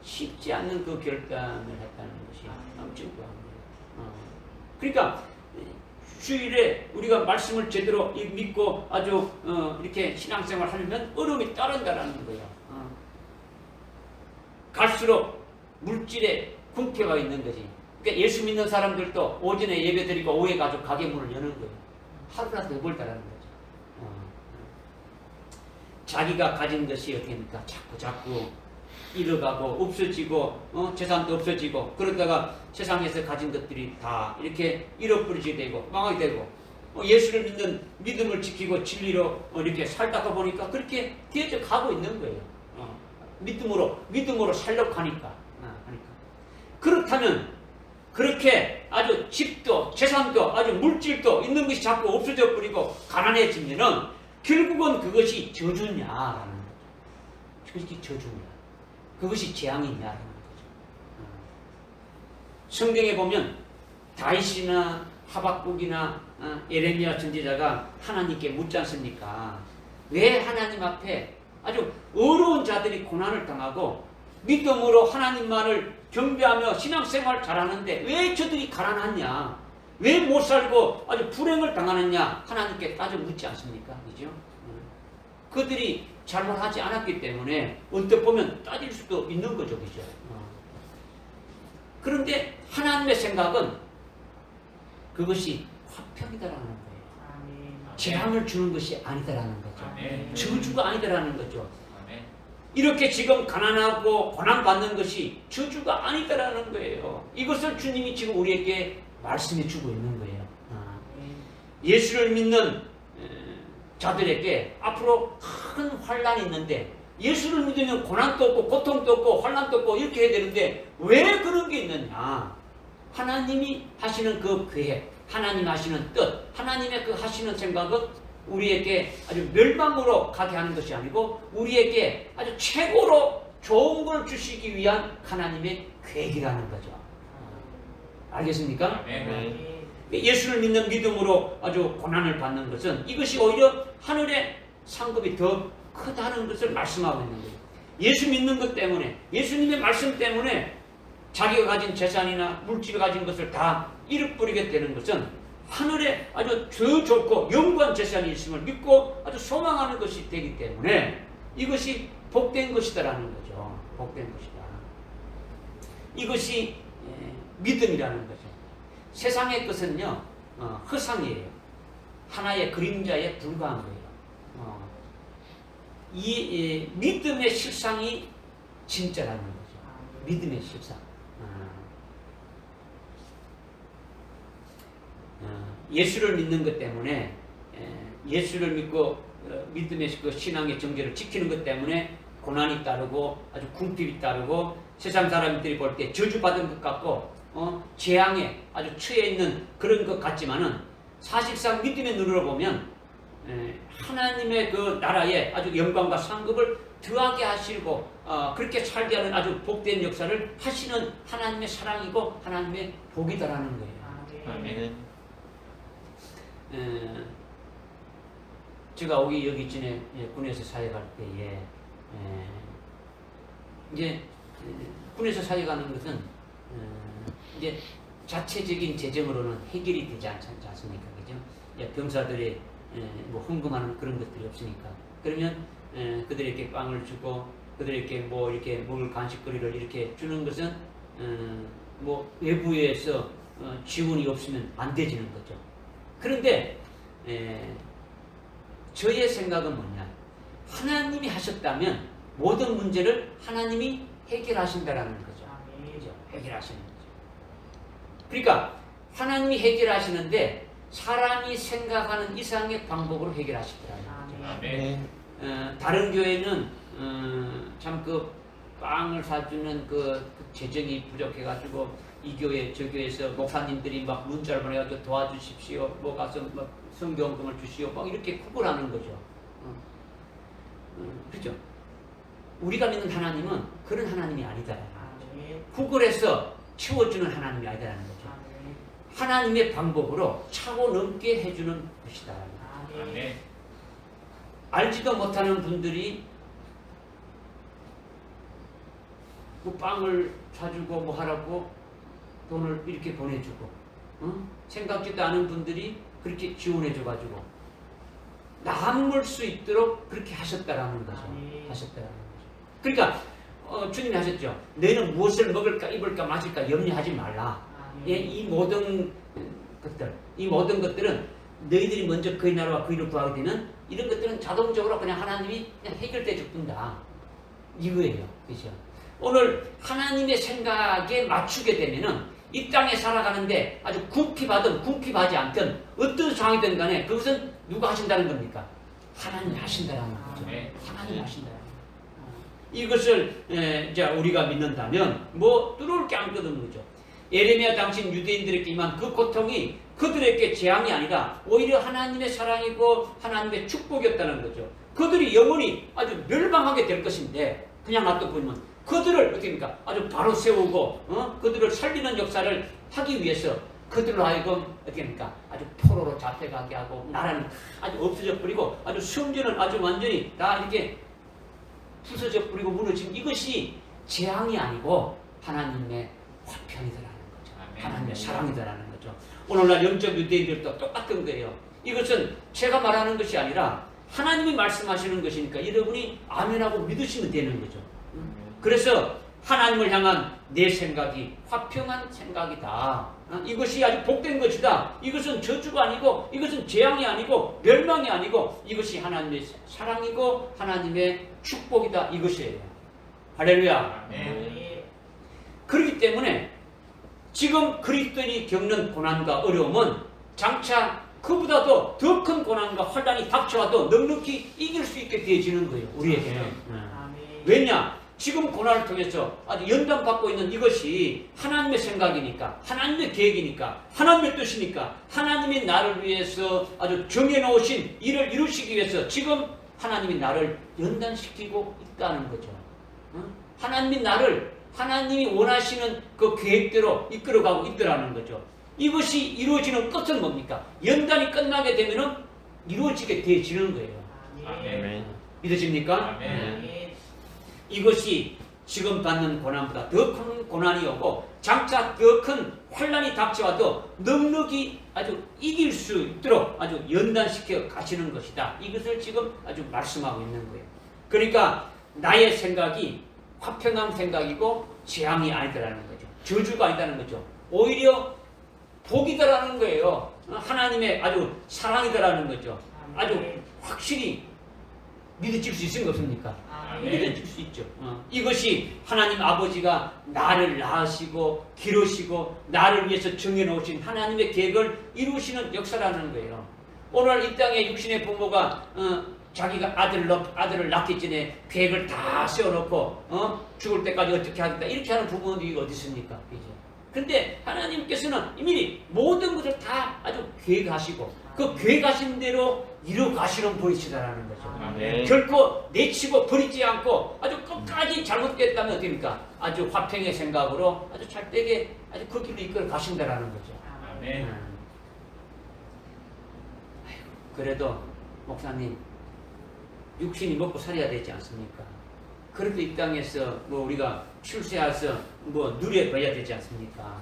쉽지 않는 그 결단을 했다는 것이 엄청 고합니다. 그러니까 주일에 우리가 말씀을 제대로 믿고 아주 이렇게 신앙생활 하려면 어려움이 따른다라는 거예요. 갈수록 물질에 궁핍가 있는 거지. 그러니까 예수 믿는 사람들도 오전에 예배 드리고 오후에 가지고 가게 문을 여는 거예요. 하루라도 더 벌다라는 거죠. 자기가 가진 것이 어떻게 됩니까? 자꾸 잃어가고 없어지고 재산도 없어지고 그러다가 세상에서 가진 것들이 다 이렇게 잃어버리게 되고 망하게 되고 예수를 믿는 믿음을 지키고 진리로 이렇게 살다가 보니까 그렇게 되어져 가고 있는 거예요. 믿음으로 살려고 하니까. 그렇다면 그렇게 아주 집도 재산도 아주 물질도 있는 것이 자꾸 없어져 버리고 가난해지면은 결국은 그것이 저주냐라는 거죠. 그것이 저주냐. 그것이 재앙이냐라는 거죠. 성경에 보면 다윗이나 하박국이나 예레미야 선지자가 하나님께 묻지 않습니까? 왜 하나님 앞에 아주 어려운 자들이 고난을 당하고 믿음으로 하나님만을 경배하며 신앙생활 잘하는데 왜 저들이 가난하냐? 왜 못 살고 아주 불행을 당하느냐? 하나님께 따져 묻지 않습니까? 그죠? 그들이 잘못하지 않았기 때문에 언뜻 보면 따질 수도 있는 거죠. 그죠? 그런데 하나님의 생각은 그것이 화평이다라는 거예요. 재앙을 주는 것이 아니다라는 거죠. 저주가 아니다라는 거죠. 이렇게 지금 가난하고 고난받는 것이 저주가 아니다라는 거예요. 이것을 주님이 지금 우리에게 말씀해 주고 있는 거예요. 예수를 믿는 자들에게 앞으로 큰 환란이 있는데 예수를 믿으면 고난도 없고 고통도 없고 환란도 없고 이렇게 해야 되는데 왜 그런 게 있느냐? 하나님이 하시는 그 계획, 하나님 하시는 뜻, 하나님의 그 하시는 생각은 우리에게 아주 멸망으로 가게 하는 것이 아니고 우리에게 아주 최고로 좋은 걸 주시기 위한 하나님의 계획이라는 거죠. 알겠습니까? 네. 예수를 믿는 믿음으로 아주 고난을 받는 것은 이것이 오히려 하늘의 상급이 더 크다는 것을 말씀하고 있는 거예요. 예수 믿는 것 때문에 예수님의 말씀 때문에 자기가 가진 재산이나 물질을 가진 것을 다 잃어버리게 되는 것은 하늘에 아주 더 좋고 영구한 재산이 있음을 믿고 아주 소망하는 것이 되기 때문에 이것이 복된 것이다라는 거죠. 복된 것이다. 이것이 믿음이라는 거죠. 세상의 것은요 허상이에요. 하나의 그림자에 불과한 거예요. 이 믿음의 실상이 진짜라는 거죠. 믿음의 실상. 예수를 믿는 것 때문에 예수를 믿고 믿음의 그 신앙의 정죄를 지키는 것 때문에 고난이 따르고 아주 궁핍이 따르고 세상 사람들이 볼 때 저주받은 것 같고 재앙에 아주 처해 있는 그런 것 같지만은 사실상 믿음의 눈으로 보면 하나님의 그 나라에 아주 영광과 상급을 더하게 하시고 그렇게 살게 하는 아주 복된 역사를 하시는 하나님의 사랑이고 하나님의 복이다라는 거예요. 아멘. 제가 여기 전에 군에서 사역할 때에 이제 군에서 사역하는 것은 이제 자체적인 재정으로는 해결이 되지 않습니까? 그죠? 병사들의 뭐 헌금하는 그런 것들이 없으니까 그러면 그들에게 빵을 주고 그들에게 뭐 이렇게 먹을 간식거리를 이렇게 주는 것은 뭐 외부에서 지원이 없으면 안 되지는 거죠. 그런데 저의 생각은 뭐냐? 하나님이 하셨다면 모든 문제를 하나님이 해결하신다라는 거죠. 그죠? 해결하시는 거죠. 그러니까 하나님이 해결하시는데 사람이 생각하는 이상의 방법으로 해결하시더라는 거죠. 아멘. 다른 교회는 참 그 빵을 사주는 그 재정이 부족해가지고 이 교회 저 교회에서 목사님들이 막 문자를 보내가지고 도와주십시오, 뭐 가서 막 성경금을 주시오, 막 이렇게 구걸하는 거죠. 그렇죠? 우리가 믿는 하나님은 그런 하나님이 아니다. 구걸해서 치워주는 하나님이 아니다라는 거죠. 하나님의 방법으로 차고 넘게 해주는 것이다. 아멘. 알지도 못하는 분들이 뭐 빵을 사주고 뭐 하라고 돈을 이렇게 보내주고 생각지도 않은 분들이 그렇게 지원해줘가지고 남을 수 있도록 그렇게 하셨다라는 거죠. 하셨다라는 거죠. 그러니까 주님이 하셨죠. 너희는 무엇을 먹을까 입을까 마실까 염려하지 말라. 이 모든 것들은 너희들이 먼저 그의 나라와 그의 일을 구하게 되면 이런 것들은 자동적으로 그냥 하나님이 그냥 해결돼 줄뿐다. 이거예요. 그죠? 오늘 하나님의 생각에 맞추게 되면은 이 땅에 살아가는데 아주 궁핍하지 않든 어떤 상황이든 간에 그것은 누가 하신다는 겁니까? 하나님이 하신다는 거죠. 하나님이 하신다는 거죠. 이것을 이제 우리가 믿는다면 뭐 뚫을 게 아무것도 없는 거죠. 예레미야 당시 유대인들에게 임한 그 고통이 그들에게 재앙이 아니라 오히려 하나님의 사랑이고 하나님의 축복이었다는 거죠. 그들이 영원히 아주 멸망하게 될 것인데 그냥 놔둬보면 그들을 어떻게 합니까? 아주 바로 세우고 그들을 살리는 역사를 하기 위해서 그들로 하여금 어떻게 합니까? 아주 포로로 잡혀가게 하고 나라는 아주 없어져 버리고 아주 성전은 아주 완전히 다 이렇게 부서져 버리고 무너진 이것이 재앙이 아니고 하나님의 화평이더라는 거죠. 하나님의 사랑이더라는 거죠. 오늘날 영적 유대인들도 똑같은 거예요. 이것은 제가 말하는 것이 아니라 하나님이 말씀하시는 것이니까 여러분이 아멘하고 믿으시면 되는 거죠. 그래서 하나님을 향한 내 생각이 화평한 생각이다. 이것이 아주 복된 것이다. 이것은 저주가 아니고 이것은 재앙이 아니고 멸망이 아니고 이것이 하나님의 사랑이고 하나님의 축복이다. 이것이에요. 할렐루야. 아멘. 그렇기 때문에 지금 그리스도인이 겪는 고난과 어려움은 장차 그보다도 더 큰 고난과 환난이 닥쳐와도 넉넉히 이길 수 있게 되어지는 거예요. 우리에게는. 왜냐? 지금 고난을 통해서 아주 연단받고 있는 이것이 하나님의 생각이니까 하나님의 계획이니까 하나님의 뜻이니까 하나님이 나를 위해서 아주 정해놓으신 일을 이루시기 위해서 지금 하나님이 나를 연단시키고 있다는 거죠. 하나님이 원하시는 그 계획대로 이끌어가고 있더라는 거죠. 이것이 이루어지는 끝은 뭡니까? 연단이 끝나게 되면은 이루어지게 되어지는 거예요. 아멘. 믿으십니까? 아멘. 이것이 지금 받는 고난보다 더 큰 고난이 오고 장차 더 큰 환난이 닥쳐와도 넉넉히 아주 이길 수 있도록 아주 연단시켜 가시는 것이다. 이것을 지금 아주 말씀하고 있는 거예요. 그러니까 나의 생각이 화평한 생각이고 재앙이 아니다라는 거죠. 저주가 아니다는 거죠. 오히려 복이다라는 거예요. 하나님의 아주 사랑이다라는 거죠. 아주 확실히 믿어질 수 있는 거 없습니까? 믿어질 수 있죠. 이것이 하나님 아버지가 나를 낳으시고 기르시고 나를 위해서 정해놓으신 하나님의 계획을 이루시는 역사라는 거예요. 오늘 이 땅에 육신의 부모가 자기가 아들을 낳기 전에 계획을 다 세워놓고 죽을 때까지 어떻게 하겠다 이렇게 하는 부모들이 어디 있습니까? 그죠? 근데 하나님께서는 이미 모든 것을 다 아주 계획하시고 그 계획하신 대로 이루어가시는 분이시다라는 거죠. 아멘. 결코 내치고 버리지 않고 아주 끝까지 잘못됐다면 어떻습니까? 아주 화평의 생각으로 아주 잘되게 아주 그 길로 이끌어 가신다라는 거죠. 아멘. 아이고, 그래도 목사님 육신이 먹고 살아야 되지 않습니까? 그래도 이 땅에서 뭐 우리가 출세해서 뭐 누려봐야 되지 않습니까?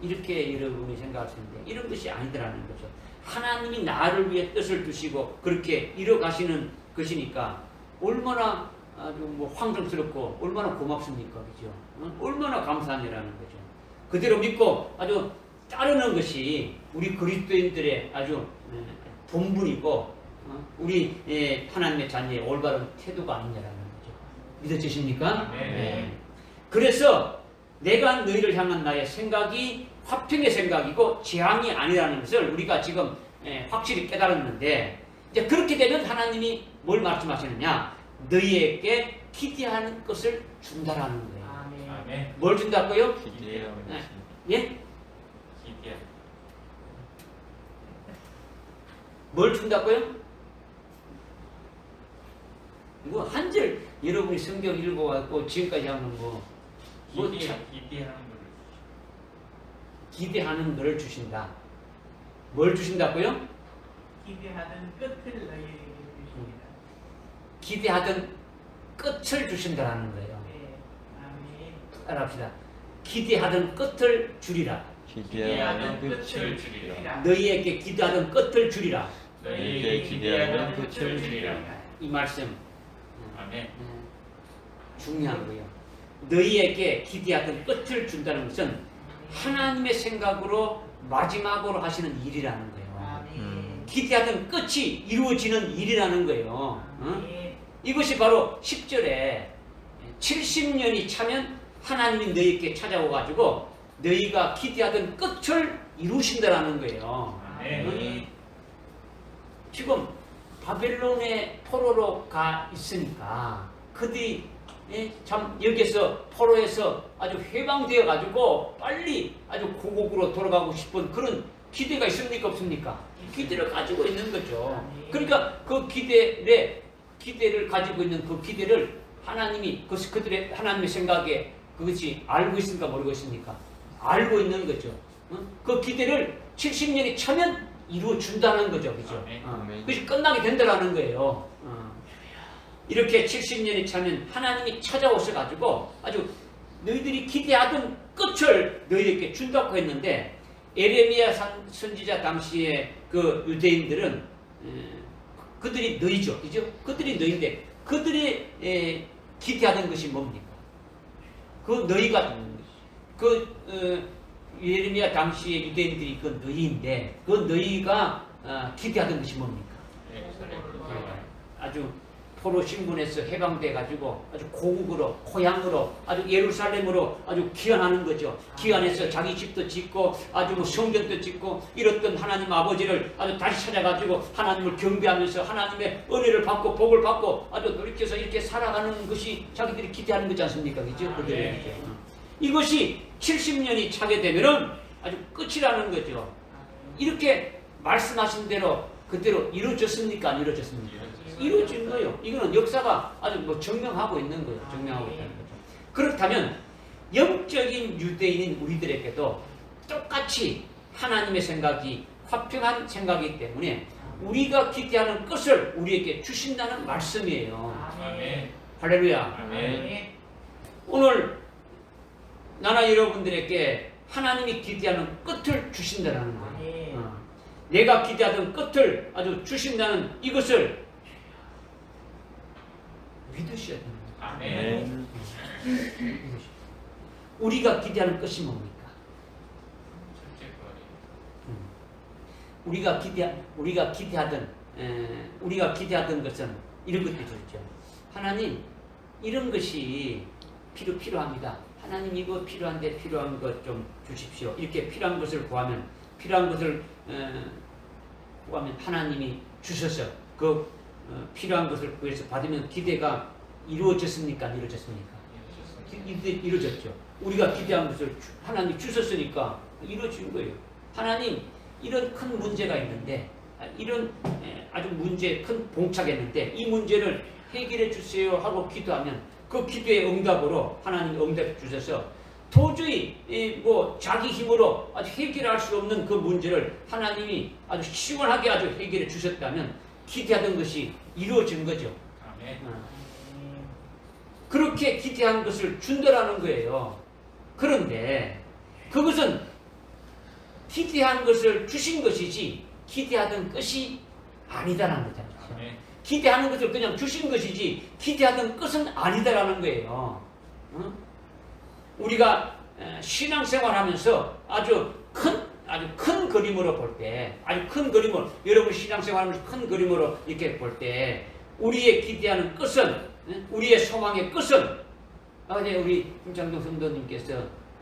이렇게 여러분이 생각하시는데 이런 것이 아니더라는 거죠. 하나님이 나를 위해 뜻을 두시고 그렇게 이뤄가시는 것이니까 얼마나 아주 뭐 황정스럽고 얼마나 고맙습니까? 그죠? 얼마나 감사하냐라는 거죠. 그대로 믿고 아주 따르는 것이 우리 그리스도인들의 아주 본분이고 우리 하나님의 자녀의 올바른 태도가 아니냐라는 거죠. 믿어지십니까? 네. 그래서 내가 너희를 향한 나의 생각이 화평의 생각이고 재앙이 아니라는 것을 우리가 지금 확실히 깨달았는데 이제 그렇게 되면 하나님이 뭘 말씀하시느냐? 너희에게 기대하는 것을 준다라는 거예요. 아멘. 뭘 준다고요? 기대하는 것입니다. 예? 기대. 뭘 준다고요? 뭐 한 절 여러분이 성경 읽어갖고 지금까지 하는 기대하는 것을 기대하는 것을 주신다. 뭘 주신다고요? 기대하던 끝을 너희에게 주십니다. 기대하던 끝을 주신다라는 거예요. 네. 아멘. 따라합시다. 기대하던 끝을 주리라. 기대하는 끝을 주리라. 너희에게 기대하던 끝을 주리라. 너희에게 기대하는 끝을 주리라. 이 말씀 아멘. 중요한 거예요. 너희에게 기대하던 끝을 준다는 것은 하나님의 생각으로 마지막으로 하시는 일이라는 거예요. 아멘. 기대하던 끝이 이루어지는 일이라는 거예요. 아멘. 이것이 바로 10절에 70년이 차면 하나님이 너희에게 찾아오가지고 너희가 기대하던 끝을 이루신다라는 거예요. 아멘. 지금 바벨론의 포로로 가 있으니까 그들이 참 여기서 포로에서 아주 해방되어 가지고 빨리 아주 고국으로 돌아가고 싶은 그런 기대가 있습니까 없습니까? 기대를 가지고 있는 거죠. 그러니까 그 기대를 가지고 있는 그 기대를 하나님이 그들의 하나님의 생각에 그것이 알고 있습니까 모르고 있습니까? 알고 있는 거죠. 그 기대를 70년이 차면 이루어 준다는 거죠, 그죠? 그것이 끝나게 된다라는 거예요. 이렇게 70년이 차면 하나님이 찾아오셔가지고 아주 너희들이 기대하던 끝을 너희에게 준다고 했는데 에레미야 선지자 당시에 그 유대인들은 그들이 너희죠, 그죠? 그들이 너희인데 그들이 기대하던 것이 뭡니까? 그 너희가 예레미야 당시에 유대인들이 그 너희인데 그 너희가 기대하던 것이 뭡니까? 아주 포로 신분에서 해방돼 가지고 아주 고국으로 고향으로 아주 예루살렘으로 아주 귀환하는 거죠. 귀환해서 자기 집도 짓고 아주 뭐 성전도 짓고 이랬던 하나님 아버지를 아주 다시 찾아가지고 하나님을 경배하면서 하나님의 은혜를 받고 복을 받고 아주 돌이켜서 이렇게 살아가는 것이 자기들이 기대하는 거지 않습니까? 그죠? 그들이 이것이 70년이 차게 되면은 아주 끝이라는 거죠. 이렇게 말씀하신 대로 그대로 이루어졌습니까? 안 이루어졌습니까? 이루어진 거예요. 이거는 역사가 아주 뭐 증명하고 있는 거예요. 증명하고 있다는 거죠. 그렇다면 영적인 유대인인 우리들에게도 똑같이 하나님의 생각이 화평한 생각이기 때문에 우리가 기대하는 것을 우리에게 주신다는 말씀이에요. 아멘. 할렐루야. 아멘. 오늘 나나 여러분들에게 하나님이 기대하는 끝을 주신다는 거예요. 내가 기대하던 끝을 아주 주신다는 이것을 믿으셔야 됩니다. 아멘. 우리가 기대하는 것이 뭡니까? 우리가 기대하던 것은 이런 것들이죠. 하나님 이런 것이 필요합니다. 하나님 이거 필요한데 필요한 것 좀 주십시오. 이렇게 필요한 것을 구하면 하나님이 주셔서 그 필요한 것을 구해서 받으면 기대가 이루어졌습니까? 안 이루어졌습니까? 이루어졌죠. 우리가 기대한 것을 하나님 주셨으니까 이루어진 거예요. 하나님 이런 큰 문제가 있는데 이런 아주 문제에 큰 봉착했는데 이 문제를 해결해 주세요 하고 기도하면 그 기도의 응답으로 하나님 응답해 주셔서 도저히 뭐 자기 힘으로 아주 해결할 수 없는 그 문제를 하나님이 아주 시원하게 아주 해결해 주셨다면 기대하던 것이 이루어진 거죠. 아멘. 그렇게 기대한 것을 준다라는 거예요. 그런데 그것은 기대한 것을 주신 것이지 기대하던 것이 아니다라는 거잖아요. 아멘. 기대하는 것을 그냥 주신 것이지 기대하던 것은 아니다라는 거예요. 우리가 신앙생활하면서 아주 큰 그림으로 볼 때, 아주 큰 그림으로 여러분 신앙생활하면서 큰 그림으로 이렇게 볼 때 우리의 기대하는 것은 우리의 소망의 끝은 어제 우리 김창동 성도님께서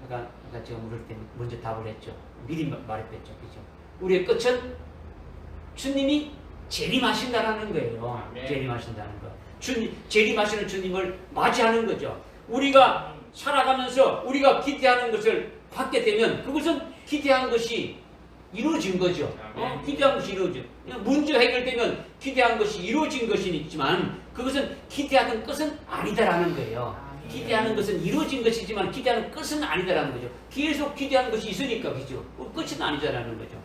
아까 제가 물을 때 먼저 답을 했죠. 미리 말했죠. 그죠? 우리의 끝은 주님이 재림하신다라는 거예요. 아멘. 재림하신다는 거. 재림하시는 주님을 맞이하는 거죠. 우리가 살아가면서 우리가 기대하는 것을 받게 되면 그것은 기대한 것이 이루어진 거죠. 기대한 것이 이루어져. 문제 해결되면 기대한 것이 이루어진 것은 있지만 그것은 기대하던 것은 아니다라는 거예요. 기대하는 것은 이루어진 것이지만 기대하는 것은 아니다라는 거죠. 계속 기대하는 것이 있으니까 그죠. 끝은 아니다라는 거죠.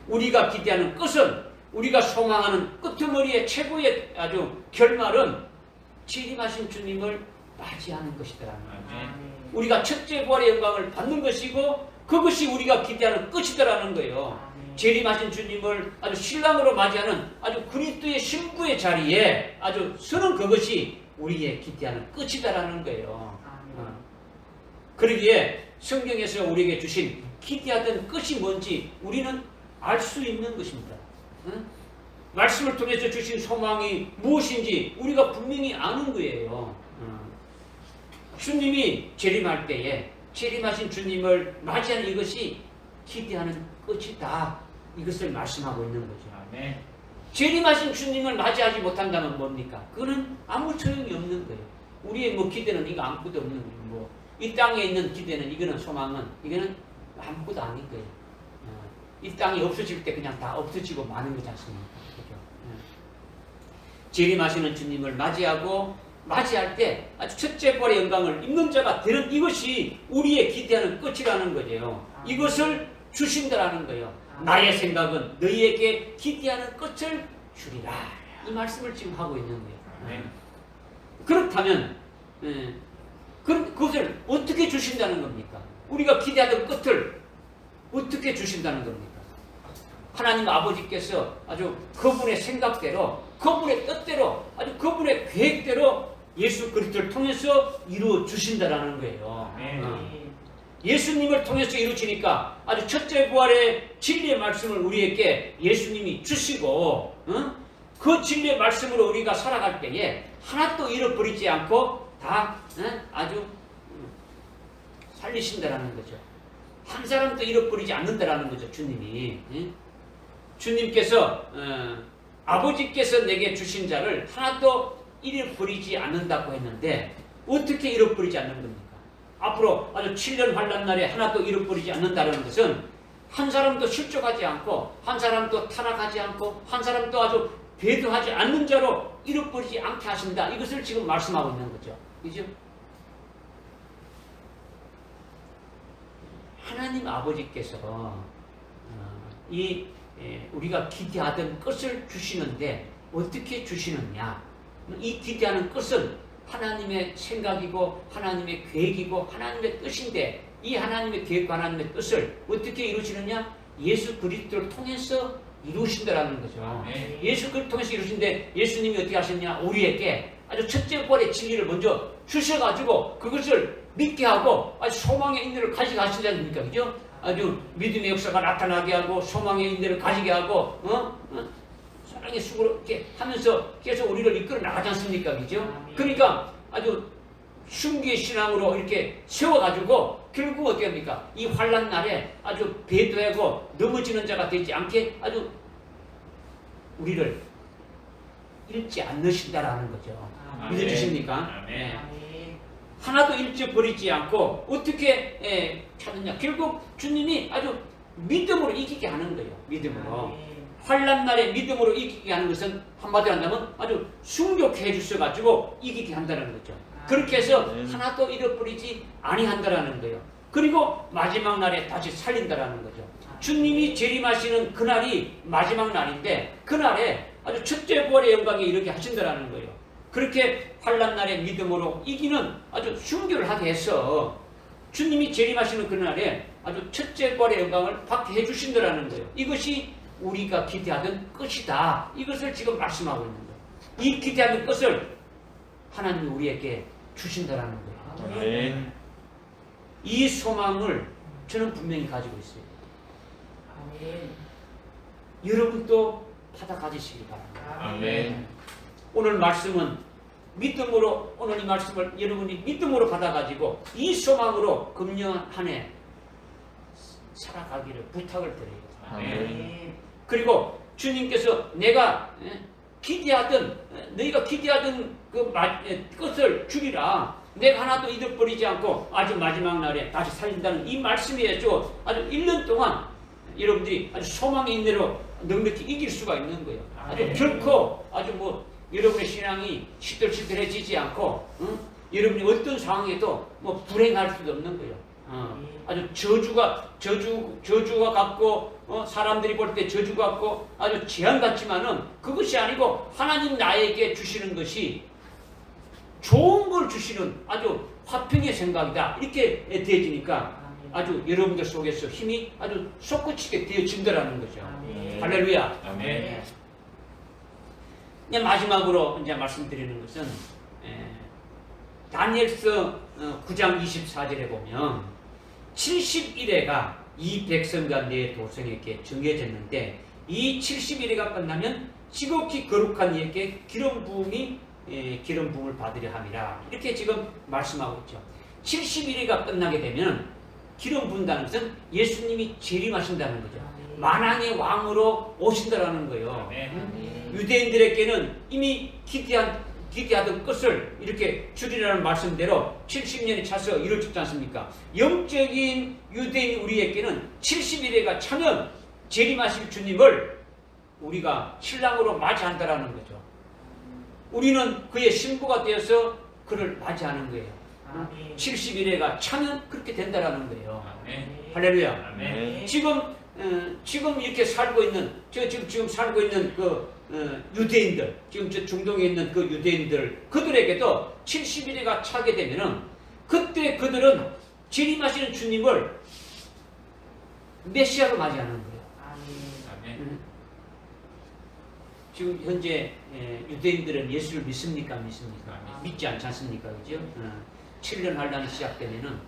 우리가 기대하는 것은 우리가 소망하는 끄트머리의 최고의 아주 결말은 재림하신 주님을 맞이하는 것이다라는 거예요. 아멘. 우리가 첫째 부활의 영광을 받는 것이고 그것이 우리가 기대하는 끝이다라는 거예요. 재림하신 주님을 아주 신랑으로 맞이하는 아주 그리스도의 신부의 자리에 아주 서는 그것이 우리의 기대하는 끝이다라는 거예요. 그러기에 성경에서 우리에게 주신 기대하던 끝이 뭔지 우리는 알 수 있는 것입니다. 말씀을 통해서 주신 소망이 무엇인지 우리가 분명히 아는 거예요. 주님이 재림할 때에 재림하신 주님을 맞이하는 이것이 기대하는 끝이다. 이것을 말씀하고 있는 거죠. 아멘. 재림하신 주님을 맞이하지 못한다면 뭡니까? 그거는 아무 소용이 없는 거예요. 우리의 뭐 기대는 이거 아무것도 없는 거예요. 뭐 이 땅에 있는 기대는 이거는 소망은 이거는 아무것도 아닌 거예요. 이 땅이 없어질 때 그냥 다 없어지고 마는 거지 않습니까? 그죠? 재림하시는 주님을 맞이할 때 아주 첫째 부활의 영광을 입는 자가 되는 이것이 우리의 기대하는 끝이라는 거죠. 이것을 주신다라는 거예요. 나의 생각은 너희에게 기대하는 끝을 주리라. 이 말씀을 지금 하고 있는 거예요. 그렇다면 그것을 어떻게 주신다는 겁니까? 우리가 기대하던 끝을 어떻게 주신다는 겁니까? 하나님 아버지께서 아주 그분의 생각대로 그분의 뜻대로 아주 그분의 계획대로 예수 그리스도를 통해서 이루어 주신다라는 거예요. 예수님을 통해서 이루어지니까 아주 첫째 부활의 진리의 말씀을 우리에게 예수님이 주시고 그 진리의 말씀으로 우리가 살아갈 때에 하나도 잃어버리지 않고 다 아주 살리신다라는 거죠. 한 사람도 잃어버리지 않는다라는 거죠. 주님이. 주님께서 아버지께서 내게 주신 자를 하나도 잃어버리지 않는다고 했는데 어떻게 잃어버리지 않는 겁니까? 앞으로 아주 7년 환난 날에 하나도 잃어버리지 않는다는 것은 한 사람도 실족하지 않고 한 사람도 타락하지 않고 한 사람도 아주 배도하지 않는 자로 잃어버리지 않게 하신다. 이것을 지금 말씀하고 있는 거죠. 그죠? 하나님 아버지께서 우리가 기대하던 것을 주시는데 어떻게 주시느냐? 이 기대하는 것은 하나님의 생각이고 하나님의 계획이고 하나님의 뜻인데 이 하나님의 계획과 하나님의 뜻을 어떻게 이루시느냐? 예수 그리스도를 통해서 이루신다라는 거죠. 예수 그리스도를 통해서 이루신데 예수님이 어떻게 하셨냐? 우리에게 아주 첫째 부활의 진리를 먼저 주셔가지고 그것을 믿게 하고 아주 소망의 인내를 가지게 하시지 않습니까? 그죠? 아주 믿음의 역사가 나타나게 하고 소망의 인내를 가지게 하고 사랑의 수고로 이렇게 하면서 계속 우리를 이끌어 나가지 않습니까? 그죠? 그러니까 아주 순기의 신앙으로 이렇게 세워가지고 결국 어떻게 합니까? 이 환난 날에 아주 배도하고 넘어지는 자가 되지 않게 아주 우리를 잃지 않으신다라는 거죠. 믿어주십니까? 아멘. 하나도 잃어버리지 않고 어떻게 찾느냐. 결국 주님이 아주 믿음으로 이기게 하는 거예요. 믿음으로. 아멘. 환난 날에 믿음으로 이기게 하는 것은 한마디로 한다면 아주 순교케 해주셔가지고 이기게 한다는 거죠. 그렇게 해서 하나도 잃어버리지 아니한다라는 거예요. 그리고 마지막 날에 다시 살린다라는 거죠. 주님이 재림하시는 그날이 마지막 날인데 그날에 아주 첫째 부활의 영광에 이르게 하신다라는 거예요. 그렇게 환난 날에 믿음으로 이기는 아주 순교를 하게 해서 주님이 재림하시는 그날에 아주 첫째 부활의 영광을 받게 해주신다라는 거예요. 이것이 우리가 기대하던 끝이다. 이것을 지금 말씀하고 있는 거예요. 이 기대하는 것을 하나님이 우리에게 주신다라는 거예요. 아멘. 이 소망을 저는 분명히 가지고 있어요. 아멘. 여러분도 받아 가지시기 바랍니다. 아멘. 오늘 말씀은 믿음으로, 오늘 이 말씀을 여러분이 믿음으로 받아가지고 이 소망으로 금년 한 해 살아가기를 부탁을 드려요. 아멘. 그리고 주님께서 내가 기대하던, 너희가 기대하던 그 것을 주리라. 내가 하나도 잃어버리지 않고 아주 마지막 날에 다시 살린다는 이 말씀이죠. 아주 1년 동안 여러분들이 아주 소망의 인내로 넉넉히 이길 수가 있는 거예요. 아주 아멘. 결코 아주 뭐 여러분의 신앙이 시들시들해지지 않고 여러분이 어떤 상황에도 뭐 불행할 수도 없는 거예요. 아주 저주가 같고 사람들이 볼 때 저주 같고 아주 재앙 같지만은 그것이 아니고 하나님 나에게 주시는 것이 좋은 걸 주시는 아주 화평의 생각이다. 이렇게 되어지니까 아주 여러분들 속에서 힘이 아주 솟구치게 되어진다라는 거죠. 아멘. 할렐루야. 아멘. 이제 마지막으로 이제 말씀드리는 것은 다니엘서 9장 24절에 보면 70일에가 이 백성과 내 도성에게 정해졌는데 이 70일에가 끝나면 지극히 거룩한 이에게 기름 부음을 받으려 함이라. 이렇게 지금 말씀하고 있죠. 70일에가 끝나게 되면 기름 부은다는 것은 예수님이 재림하신다는 거죠. 만왕의 왕으로 오신다라는 거예요. 아멘. 유대인들에게는 이미 기대하던 것을 이렇게 주리라는 말씀대로 70년이 차서 이루어졌지 않습니까? 영적인 유대인 우리에게는 70일에가 차면 재림하실 주님을 우리가 신랑으로 맞이한다라는 거죠. 우리는 그의 신부가 되어서 그를 맞이하는 거예요. 아멘. 70일에가 차면 그렇게 된다라는 거예요. 아멘. 할렐루야. 아멘. 지금 이렇게 살고 있는 지금 살고 있는 그 유대인들, 지금 저 중동에 있는 그 유대인들, 그들에게도 70일에가 차게 되면은 그때 그들은 재림하시는 주님을 메시아로 맞이하는 거예요. 아멘. 지금 현재 유대인들은 예수를 믿습니까? 믿습니까? 아멘. 믿지 않지 않습니까? 그죠? 7년 환란이 시작되면은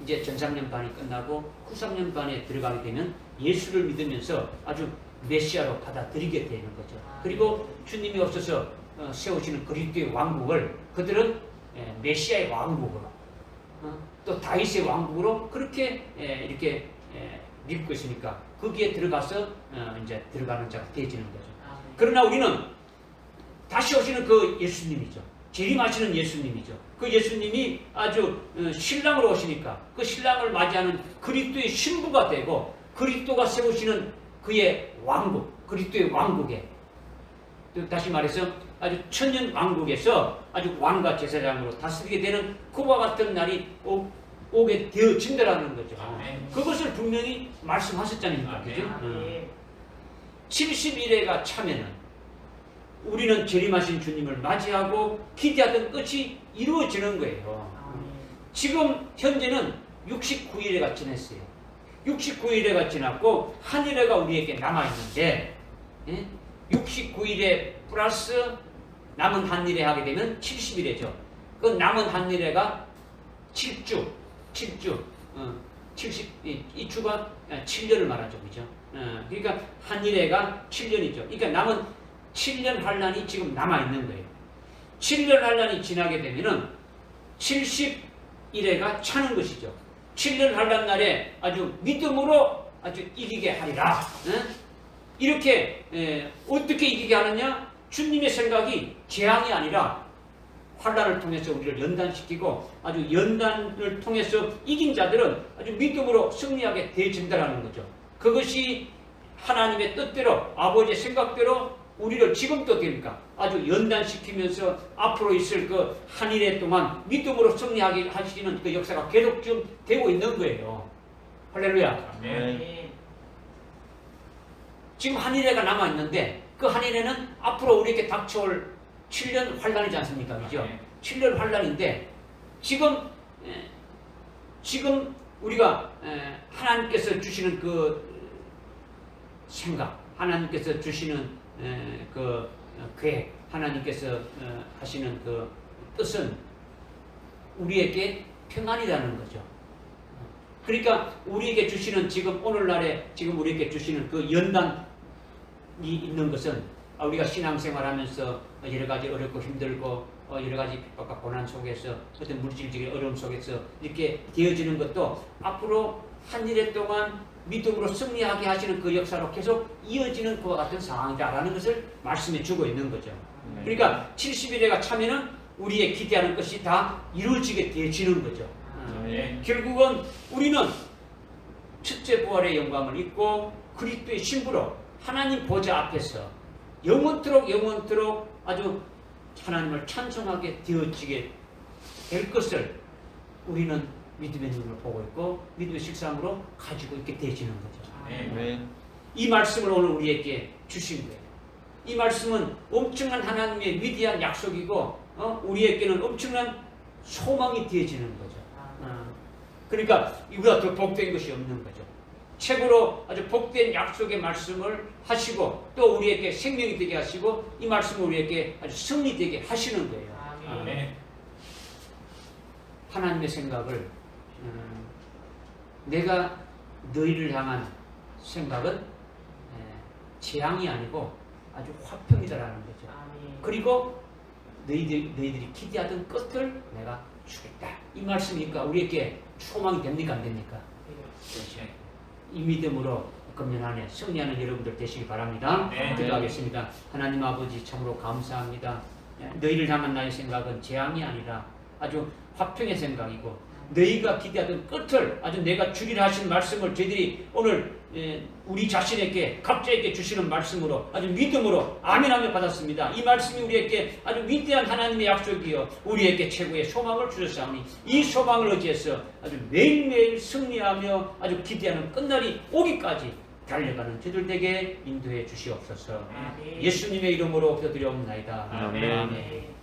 이제 전 3년 반이 끝나고 후 3년 반에 들어가게 되면 예수를 믿으면서 아주 메시아로 받아들이게 되는 거죠. 그리고 주님이 없어서 세우시는 그리스도의 왕국을 그들은 메시아의 왕국으로 또 다윗의 왕국으로 그렇게 이렇게 믿고 있으니까 거기에 들어가서 이제 들어가는 자가 되어지는 거죠. 그러나 우리는 다시 오시는 그 예수님이죠. 재림하시는 예수님이죠. 그 예수님이 아주 신랑으로 오시니까 그 신랑을 맞이하는 그리스도의 신부가 되고 그리스도가 세우시는 그의 왕국, 그리스도의 왕국에 다시 말해서 아주 천년 왕국에서 아주 왕과 제사장으로 다스리게 되는 그와 같은 날이 오게 되어진다라는 거죠. 아멘. 그것을 분명히 말씀하셨잖아요. 그죠? 70일에가 차면은 우리는 재림하신 주님을 맞이하고 기대하던 끝이 이루어지는 거예요. 지금 현재는 69일에가 지났어요. 69일에가 지났고 한 일회가 우리에게 남아있는데 69일에 플러스 남은 한 일회 하게 되면 70일이죠. 그 남은 한 일회가 7주 이 주가 7년을 말하죠. 그죠? 그러니까 한 일회가 7년이죠. 그러니까 남은 7년 환란이 지금 남아있는 거예요. 7년 환란이 지나게 되면은 70일에가 차는 것이죠. 7년 환란 날에 아주 믿음으로 아주 이기게 하리라. 이렇게 어떻게 이기게 하느냐? 주님의 생각이 재앙이 아니라 환란을 통해서 우리를 연단시키고 아주 연단을 통해서 이긴 자들은 아주 믿음으로 승리하게 되어진다는 거죠. 그것이 하나님의 뜻대로 아버지의 생각대로 우리를 지금도 됩니까? 아주 연단시키면서 앞으로 있을 그 한일해 동안 믿음으로 승리하게 하시는 그 역사가 계속 지금 되고 있는 거예요. 할렐루야. 아멘. 지금 한일해가 남아있는데 그 한일해는 앞으로 우리에게 닥쳐올 7년 환란이지 않습니까? 그죠? 7년 환란인데 지금 우리가 하나님께서 주시는 그 생각, 하나님께서 주시는 그 계획, 하나님께서 하시는 그 뜻은 우리에게 평안이라는 거죠. 그러니까 우리에게 주시는 지금 오늘날에 지금 우리에게 주시는 그 연단이 있는 것은 우리가 신앙생활하면서 여러 가지 어렵고 힘들고 여러 가지 핍박과 고난 속에서 어떤 물질적인 어려움 속에서 이렇게 되어지는 것도 앞으로 한 일해 동안 믿음으로 승리하게 하시는 그 역사로 계속 이어지는 그와 같은 상황이다라는 것을 말씀해 주고 있는 거죠. 그러니까 70일에가 차면은 우리의 기대하는 것이 다 이루어지게 되어지는 거죠. 결국은 우리는 첫째 부활의 영광을 입고 그리스도의 신부로 하나님 보좌 앞에서 영원토록 아주 하나님을 찬송하게 되어지게 될 것을 우리는 믿음의 눈으로 보고 있고 믿음의 실상으로 가지고 있게 되어지는 거죠. 아멘. 이 말씀을 오늘 우리에게 주신 거예요. 이 말씀은 엄청난 하나님의 위대한 약속이고 우리에게는 엄청난 소망이 되어지는 거죠. 그러니까 이보다 더 복된 것이 없는 거죠. 책으로 아주 복된 약속의 말씀을 하시고 또 우리에게 생명이 되게 하시고 이 말씀을 우리에게 아주 승리되게 하시는 거예요. 아멘. 하나님의 생각을 내가 너희를 향한 생각은 재앙이 아니고 아주 화평이다라는 거죠. 그리고 너희들이 기대하던 것들 내가 주겠다. 이 말씀이니까 우리에게 소망이 됩니까 안 됩니까? 그렇죠. 이 믿음으로 금년 한 해 승리하는 여러분들 되시기 바랍니다. 네. 기도하겠습니다. 하나님 아버지 참으로 감사합니다. 너희를 향한 나의 생각은 재앙이 아니라 아주 화평의 생각이고 너희가 기대하던 끝을 아주 내가 주리라 하신 말씀을 저희들이 오늘 우리 자신에게 각자에게 주시는 말씀으로 아주 믿음으로 아멘하며 받았습니다. 이 말씀이 우리에게 아주 위대한 하나님의 약속이요 우리에게 최고의 소망을 주셨사오니 이 소망을 의지해서 아주 매일매일 승리하며 아주 기대하는 끝날이 오기까지 달려가는 저들에게 인도해 주시옵소서. 예수님의 이름으로 기도드려옵나이다. 아멘. 아멘.